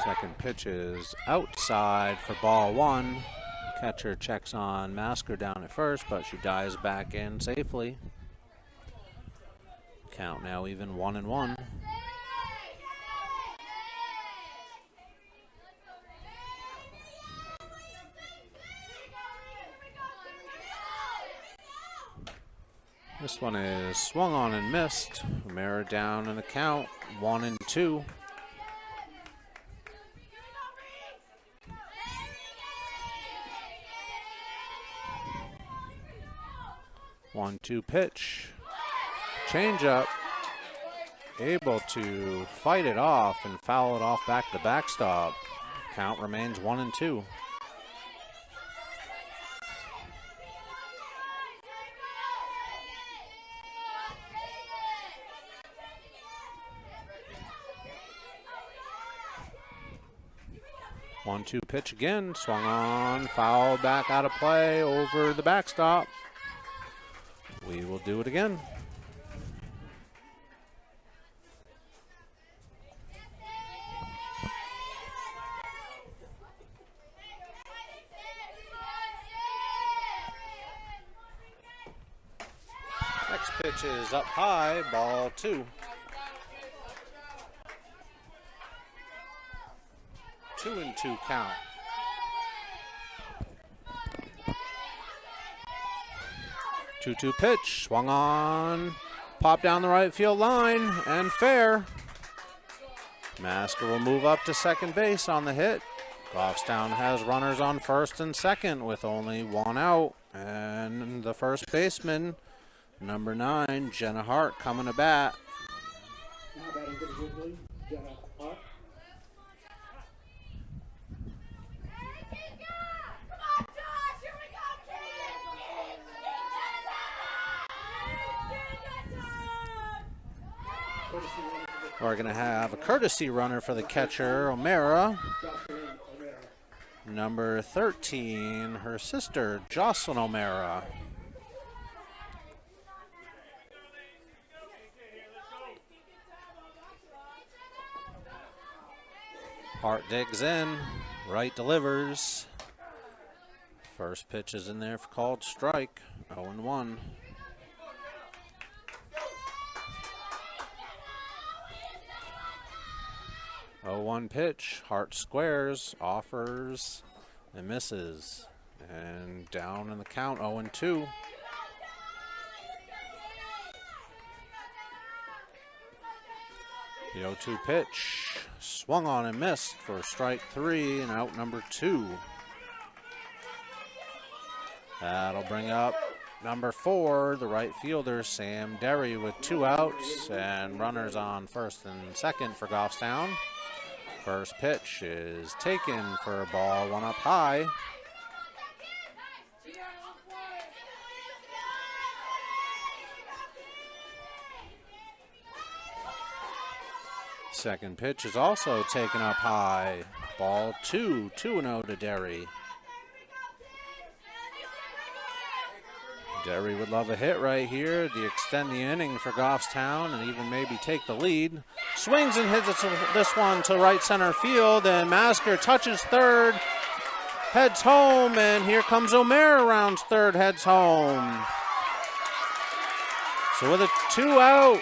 Second pitch is outside for ball one. Catcher checks on Masker down at first, but she dives back in safely. Count now even 1-1. This one is swung on and missed. O'Mara down in the count, 1-2. 1-2 pitch. Change up. Able to fight it off and foul it off back to the backstop. Count remains 1-2. One-two pitch again, swung on, foul back out of play over the backstop. We will do it again. Next pitch is up high, ball 2. 2-2 count. Two-two pitch, swung on, popped down the right field line, and fair. Masker will move up to second base on the hit. Goffstown has runners on first and second with only 1 out. And the first baseman, number 9, Jenna Hart, coming to bat. Now batting for the Grizzlies, Jenna Hart. We're going to have a courtesy runner for the catcher, O'Mara. Number 13, her sister, Jocelyn O'Mara. Hart digs in, right delivers. First pitch is in there for called strike, 0-1. Oh, 1 pitch, Hart squares, offers, and misses. And down in the count, 0-2. The 0-2 pitch, swung on and missed for strike 3 and out number 2. That'll bring up number 4, the right fielder, Sam Derry, with 2 outs and runners on first and second for Goffstown. First pitch is taken for a ball, 1 up high. Second pitch is also taken up high. Ball 2, 2-0 to Derry. Derry would love a hit right here to extend the inning for Goffstown and even maybe take the lead. Swings and hits this one to right center field, and Masker touches third, heads home, and here comes O'Mara rounds third, heads home. So with a 2-out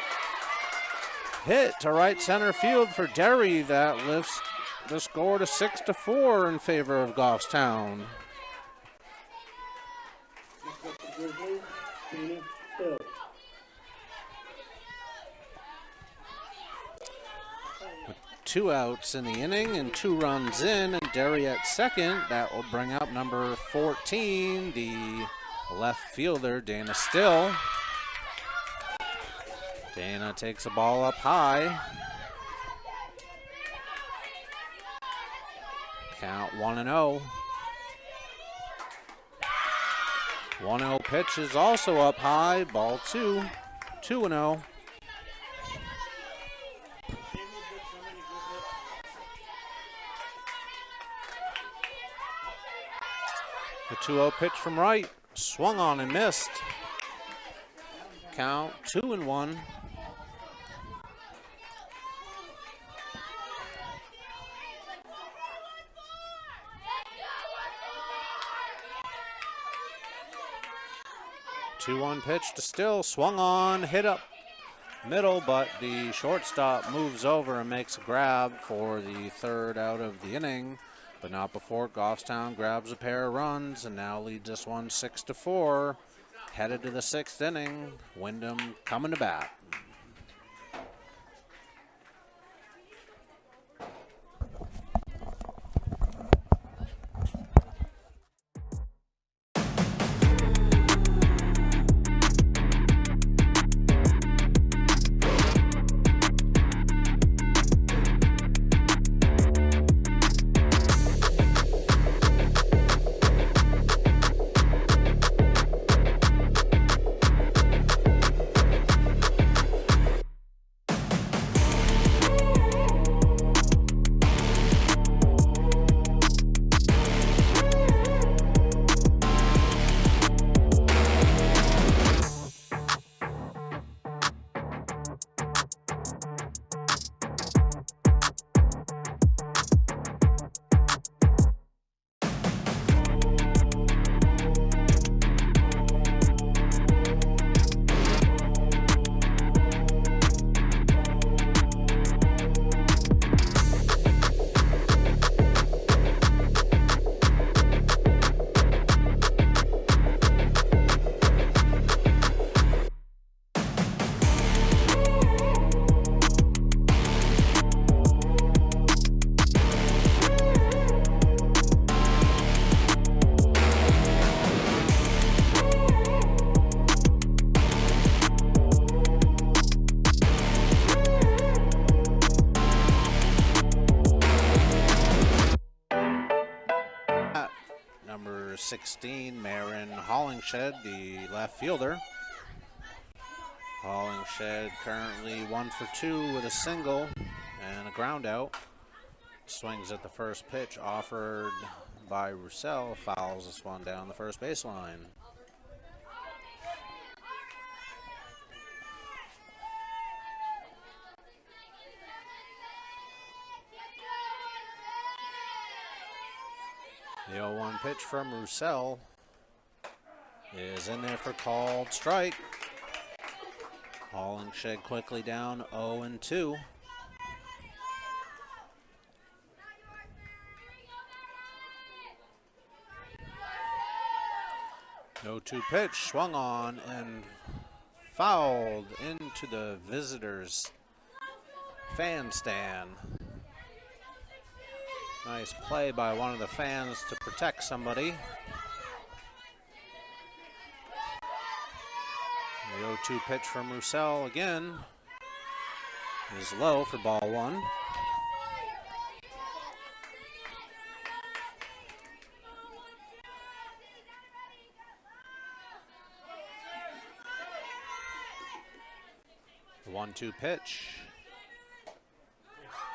hit to right center field for Derry, that lifts the score to 6-4 in favor of Goffstown. Grizzlies, Tina Hill. With 2 outs in the inning and 2 runs in, and Derry at second, that will bring up number 14, the left fielder, Dana Still. Dana takes a ball up high. Count 1-0. 1-0 pitch is also up high. Ball 2, 2-0. The 2-0 pitch from right, swung on and missed. Count 2-1. Two-one pitch to Still, swung on, hit up middle, but the shortstop moves over and makes a grab for the 3rd out of the inning, but not before Goffstown grabs a pair of runs and now leads this one 6-4. Headed to the 6th inning. Windham coming to bat. Number 16, Marin Hollingshed, the left fielder. Hollingshed currently 1 for 2 with a single and a ground out. Swings at the first pitch offered by Roussel, fouls this one down the first baseline. The 0-1 pitch from Roussel is in there for called strike. Hollingshed quickly down 0-2. No 2 pitch, swung on and fouled into the visitors' fan stand. Nice play by one of the fans to protect somebody. The 0-2 pitch from Roussel again is low for ball 1. The 1-2 pitch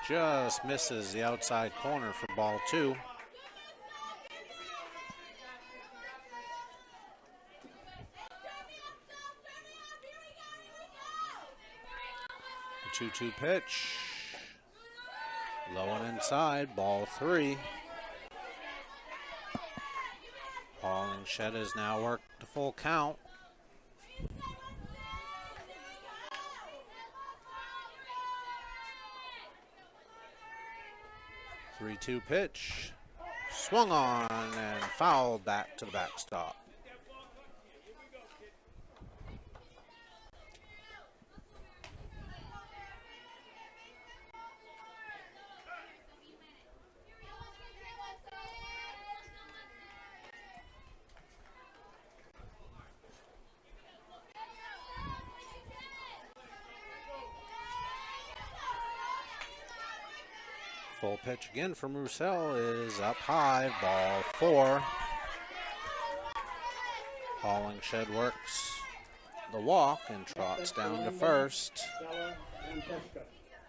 just misses the outside corner for ball 2. The 2-2 pitch, low and inside, ball 3. Hollingshed has now worked the full count. The 3-2 pitch, swung on and fouled back to the backstop. Full pitch again from Roussel is up high, ball 4. Hollingshed works the walk and trots down to first.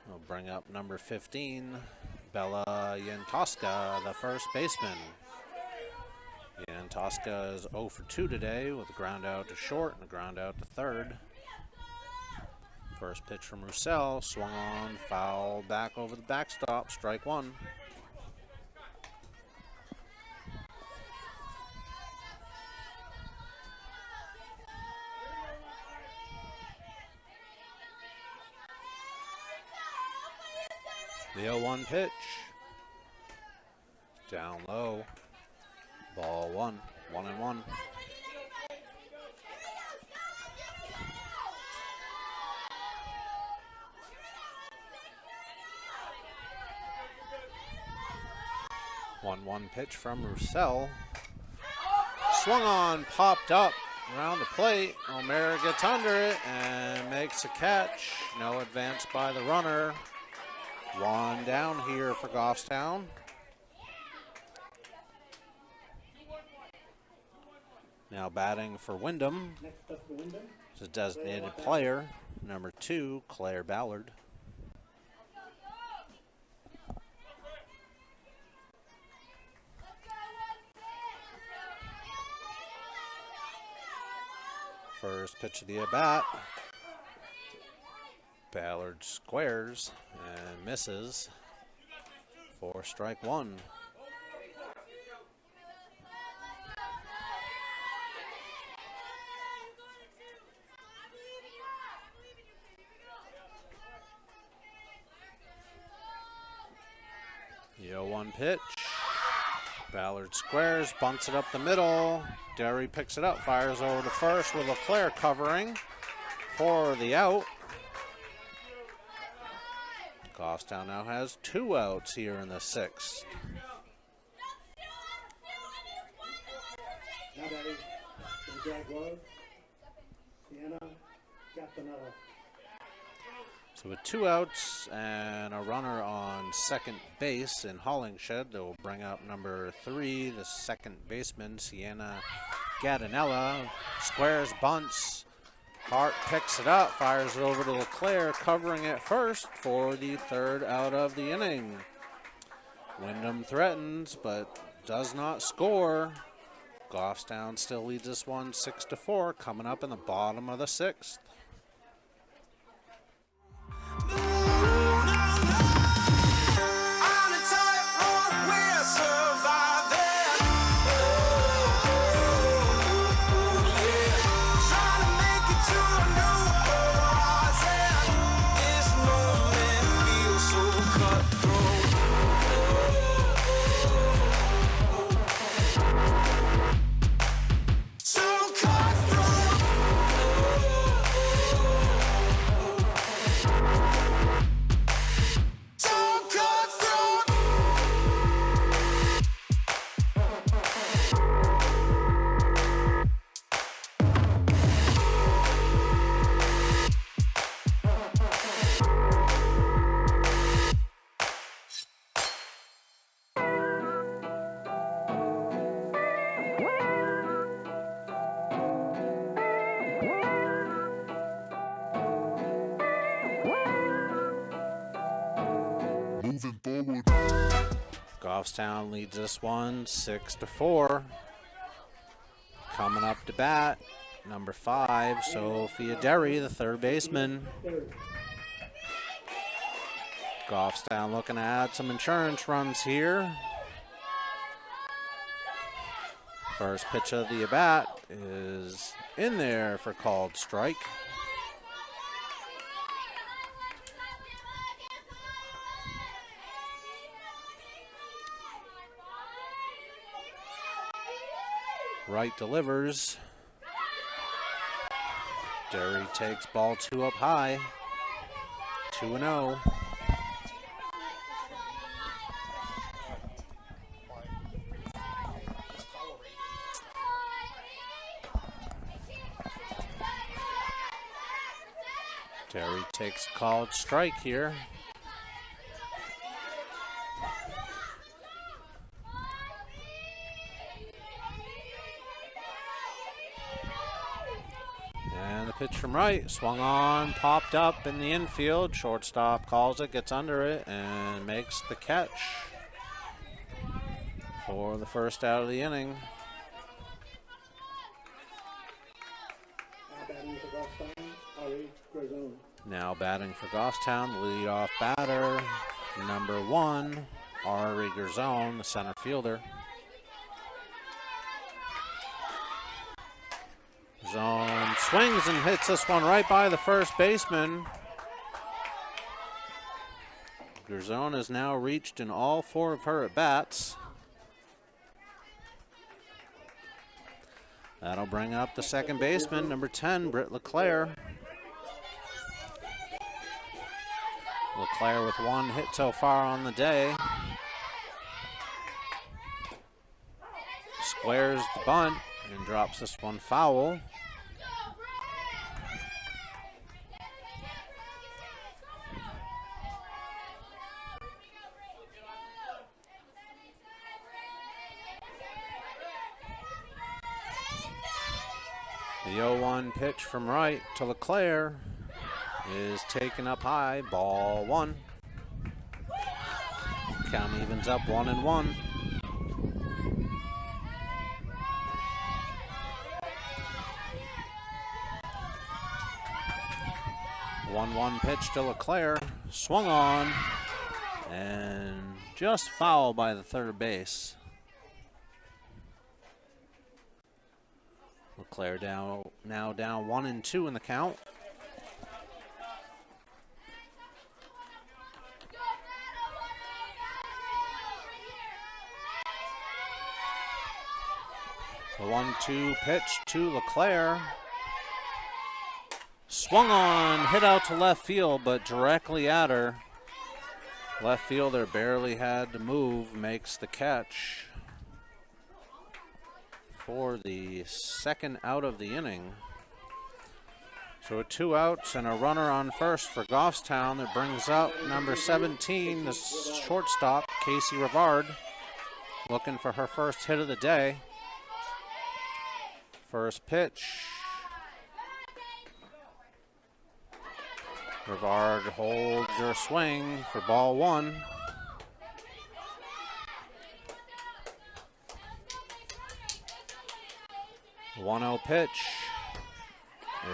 We'll bring up number 15, Bella Yantoska, the first baseman. Yantoska is 0 for 2 today with a ground out to short and a ground out to third. First pitch from Roussel, swung on, foul back over the backstop, strike 1. The 0-1 pitch, down low, ball 1, 1-1. 1-1 pitch from Roussel. Swung on, popped up around the plate. O'Meara gets under it and makes a catch. No advance by the runner. One down here for Goffstown. Now batting for Windham Next up for Windham. is a designated player, number 2, Claire Ballard. First pitch of the at-bat. Ballard squares and misses for strike one. The 0-1 pitch. Ballard squares, bunts it up the middle. Derry picks it up, fires over to first with LeClaire covering for the out. Goffstown now has 2 outs here in the 6th. Now batting for the Jaguars. Sienna Castanella. So with 2 outs and a runner on second base in Hollingshed, they'll bring up number 3, the second baseman, Sienna Gadanella. Squares, bunts. Hart picks it up, fires it over to LeClaire, covering it first for the 3rd out of the inning. Windham threatens, but does not score. Goffstown still leads this one 6-4, coming up in the bottom of the 6th. Moving forward. Goffstown leads this one 6-4. Coming up to bat, number 5, Sophia Derry, the 3rd baseman. Goffstown looking to add some insurance runs here. First pitch of the at-bat is in there for called strike. Wright delivers. Derry takes ball 2 up high. 2-0. Derry takes a called strike here. And the pitch from Wright, swung on, popped up in the infield. Shortstop calls it, gets under it, and makes the catch for the 1st out of the inning. Now batting for Goffstown, the leadoff batter, number 1, Ari Gerzone, the center fielder. Zone swings and hits this one right by the 1st baseman. Gerzone has now reached in all 4 of her at-bats. That'll bring up the 2nd baseman, number 10, Britt LeClaire. LeClaire with 1 hit so far on the day. squares the bunt and drops this one foul. The 0-1 pitch from right to LeClaire is taken up high, ball 1. Count evens up 1-1. 1-1 pitch to LeClaire, swung on, and just foul by the third base. LeClaire now down 1-2 in the count. The 1-2 pitch to LeClaire. Swung on, hit out to left field, but directly at her. Left fielder barely had to move, makes the catch for the second out of the inning. So with 2 outs and a runner on first for Goffstown, that brings up number 17, the shortstop, Casey Rivard, looking for her first hit of the day. First pitch. Rivard holds her swing for ball 1. The 1-0 pitch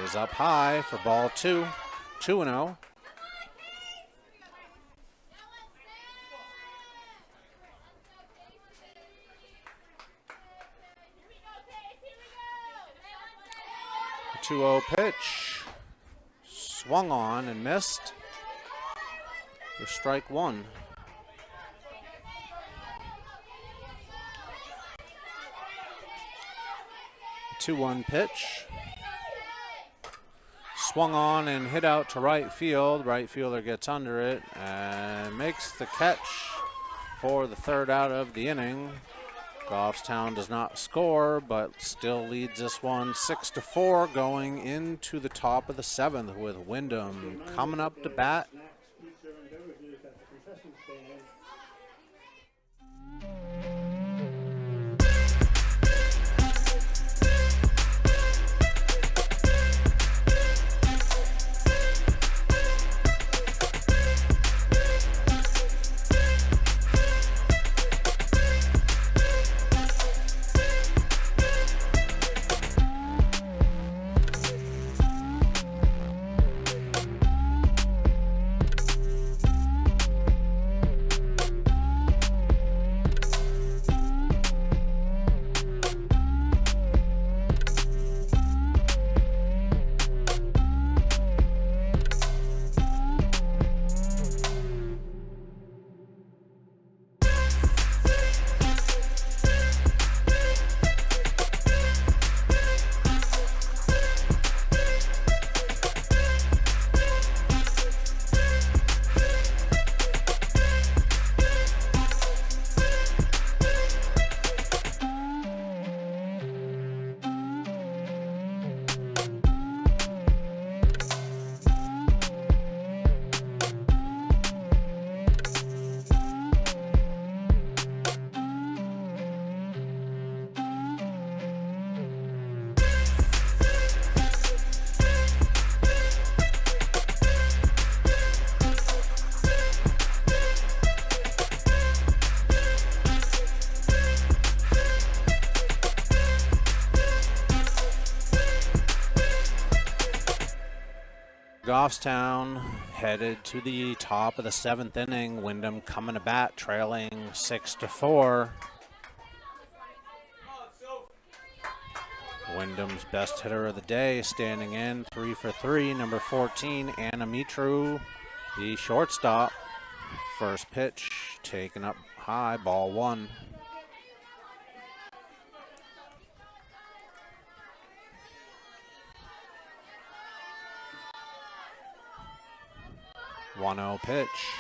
is up high for ball 2. 2-0. The 2-0 pitch. Swung on and missed for strike 1. The 2-1 pitch. Swung on and hit out to right field. Right fielder gets under it and makes the catch for the third out of the inning. Goffstown does not score, but still leads this one 6-4 going into the top of the 7th with Windham coming up to bat. Goffstown headed to the top of the 7th inning. Windham coming to bat, trailing 6-4. Wyndham's best hitter of the day, standing in 3 for 3, number 14, Anna Mitru, the shortstop. First pitch taken up high, ball 1. One-0 pitch.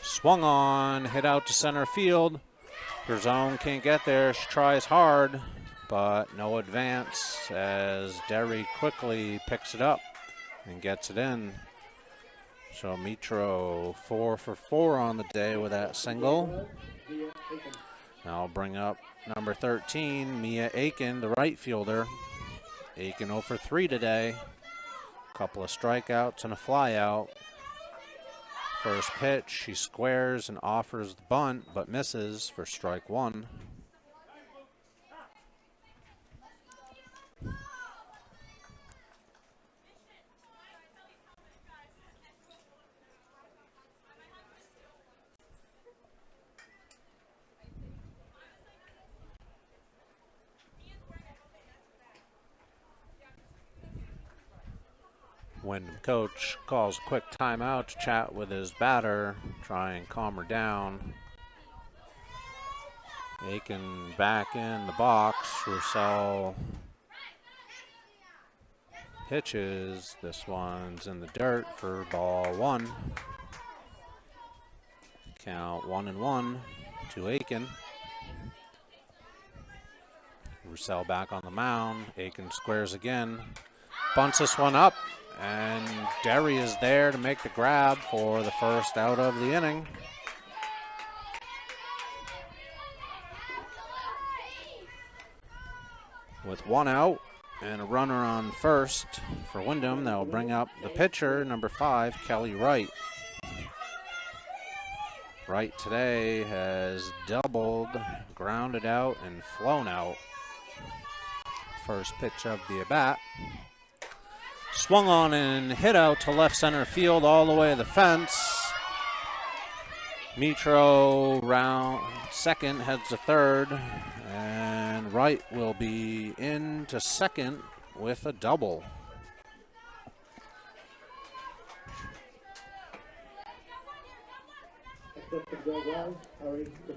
Swung on, hit out to center field. Keeper zone can't get there. She tries hard, but no advance as Derry quickly picks it up and gets it in. So Mitro 4 for 4 on the day with that single. Now I'll bring up number 13, Mia Aiken, the right fielder. Aiken 0 for 3 today. A couple of strikeouts and a flyout. First pitch, she squares and offers the bunt, but misses for strike one. Windham coach calls a quick timeout to chat with his batter, try and calm her down. Aiken back in the box. Roussel pitches. This one's in the dirt for ball one. Count 1-1 to Aiken. Roussel back on the mound. Aiken squares again. Bunts this one up. And Derry is there to make the grab for the first out of the inning. With one out and a runner on first for Windham, that will bring up the pitcher, number 5, Kelly Wright. Wright today has doubled, grounded out, and flown out. First pitch of the at-bat. Swung on and hit out to left center field all the way to the fence. Mitro round second, heads to third, and Wright will be in to second with a double.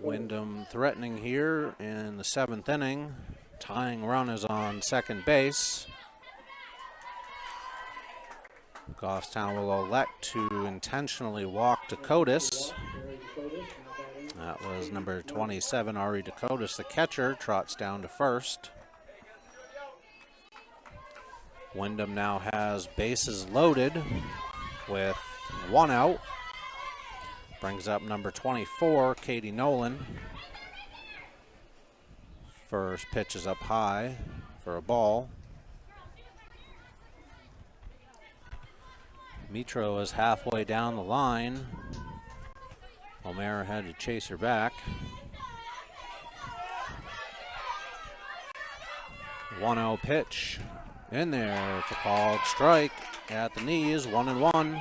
Windham threatening here in the 7th inning. Tying run is on second base. Goffstown will elect to intentionally walk Dakotas. That was number 27, Ari Dakotas, the catcher, trots down to first. Windham now has bases loaded with one out. Brings up number 24, Katie Nolan. First pitch is up high for a ball. Mitro is halfway down the line. O'Mara had to chase her back. 1-0 pitch in there for called strike at the knees, 1-1.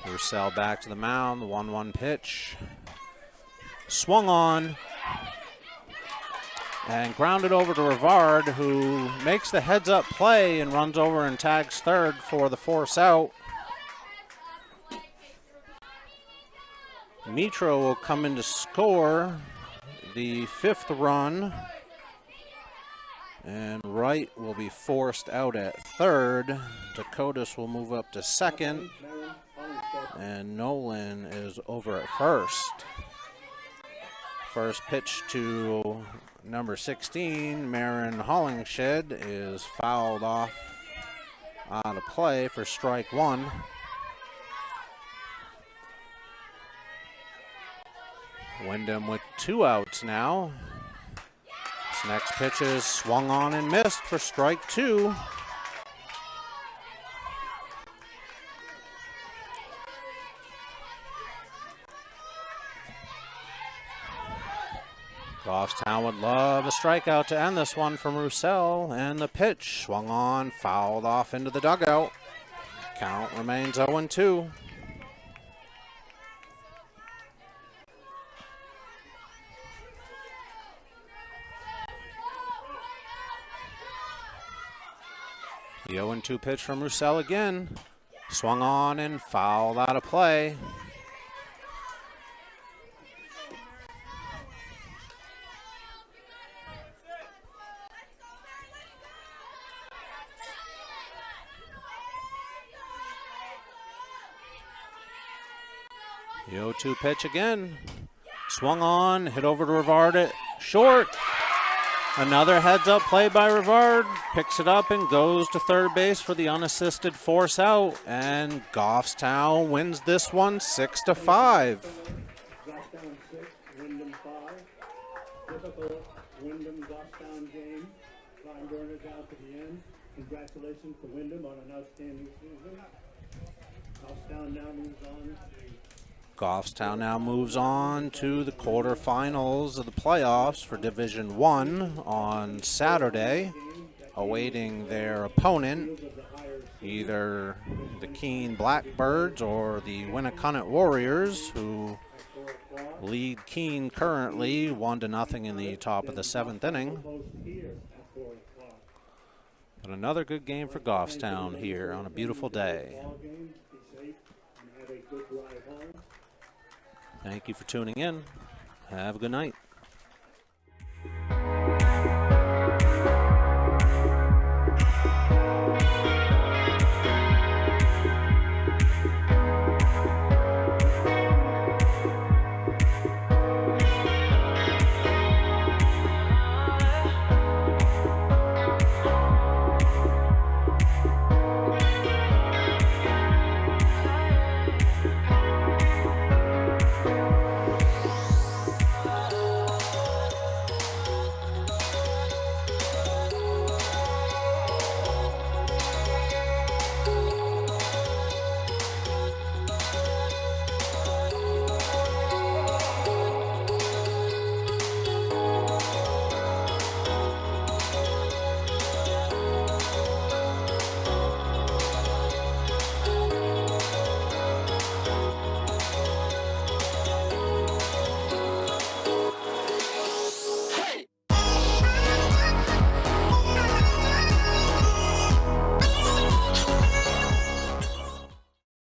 Roussel back to the mound, the 1-1 pitch. Swung on and grounded over to Rivard, who makes the heads-up play and runs over and tags third for the force out. Mitro will come in to score the 5th run, and Wright will be forced out at third. Dakotas will move up to second, and Nolan is over at first. First pitch to number 16, Marin Hollingshed, is fouled off out of play for strike one. Windham with 2 outs now. This next pitch is swung on and missed for strike 2. Goffstown would love a strikeout to end this one from Roussel, and the pitch swung on, fouled off into the dugout. Count remains 0-2. The 0-2 pitch from Roussel again. Swung on and fouled out of play. The 0-2 pitch again. Swung on, hit over to Rivard, short. Another heads-up play by Rivard. Picks it up and goes to third base for the unassisted force out. And Goffstown wins this one 6-5. Goffstown 6, Windham 5. Difficult Windham Goffstown game. Time burners out to the end. Congratulations to Windham on an outstanding season. Goffstown now moves on. Goffstown now moves on to the quarterfinals of the playoffs for Division 1 on Saturday, awaiting their opponent, either the Keene Blackbirds or the Winnicott Warriors, who lead Keene currently 1-0 in the top of the 7th inning. But another good game for Goffstown here on a beautiful day. Thank you for tuning in. Have a good night.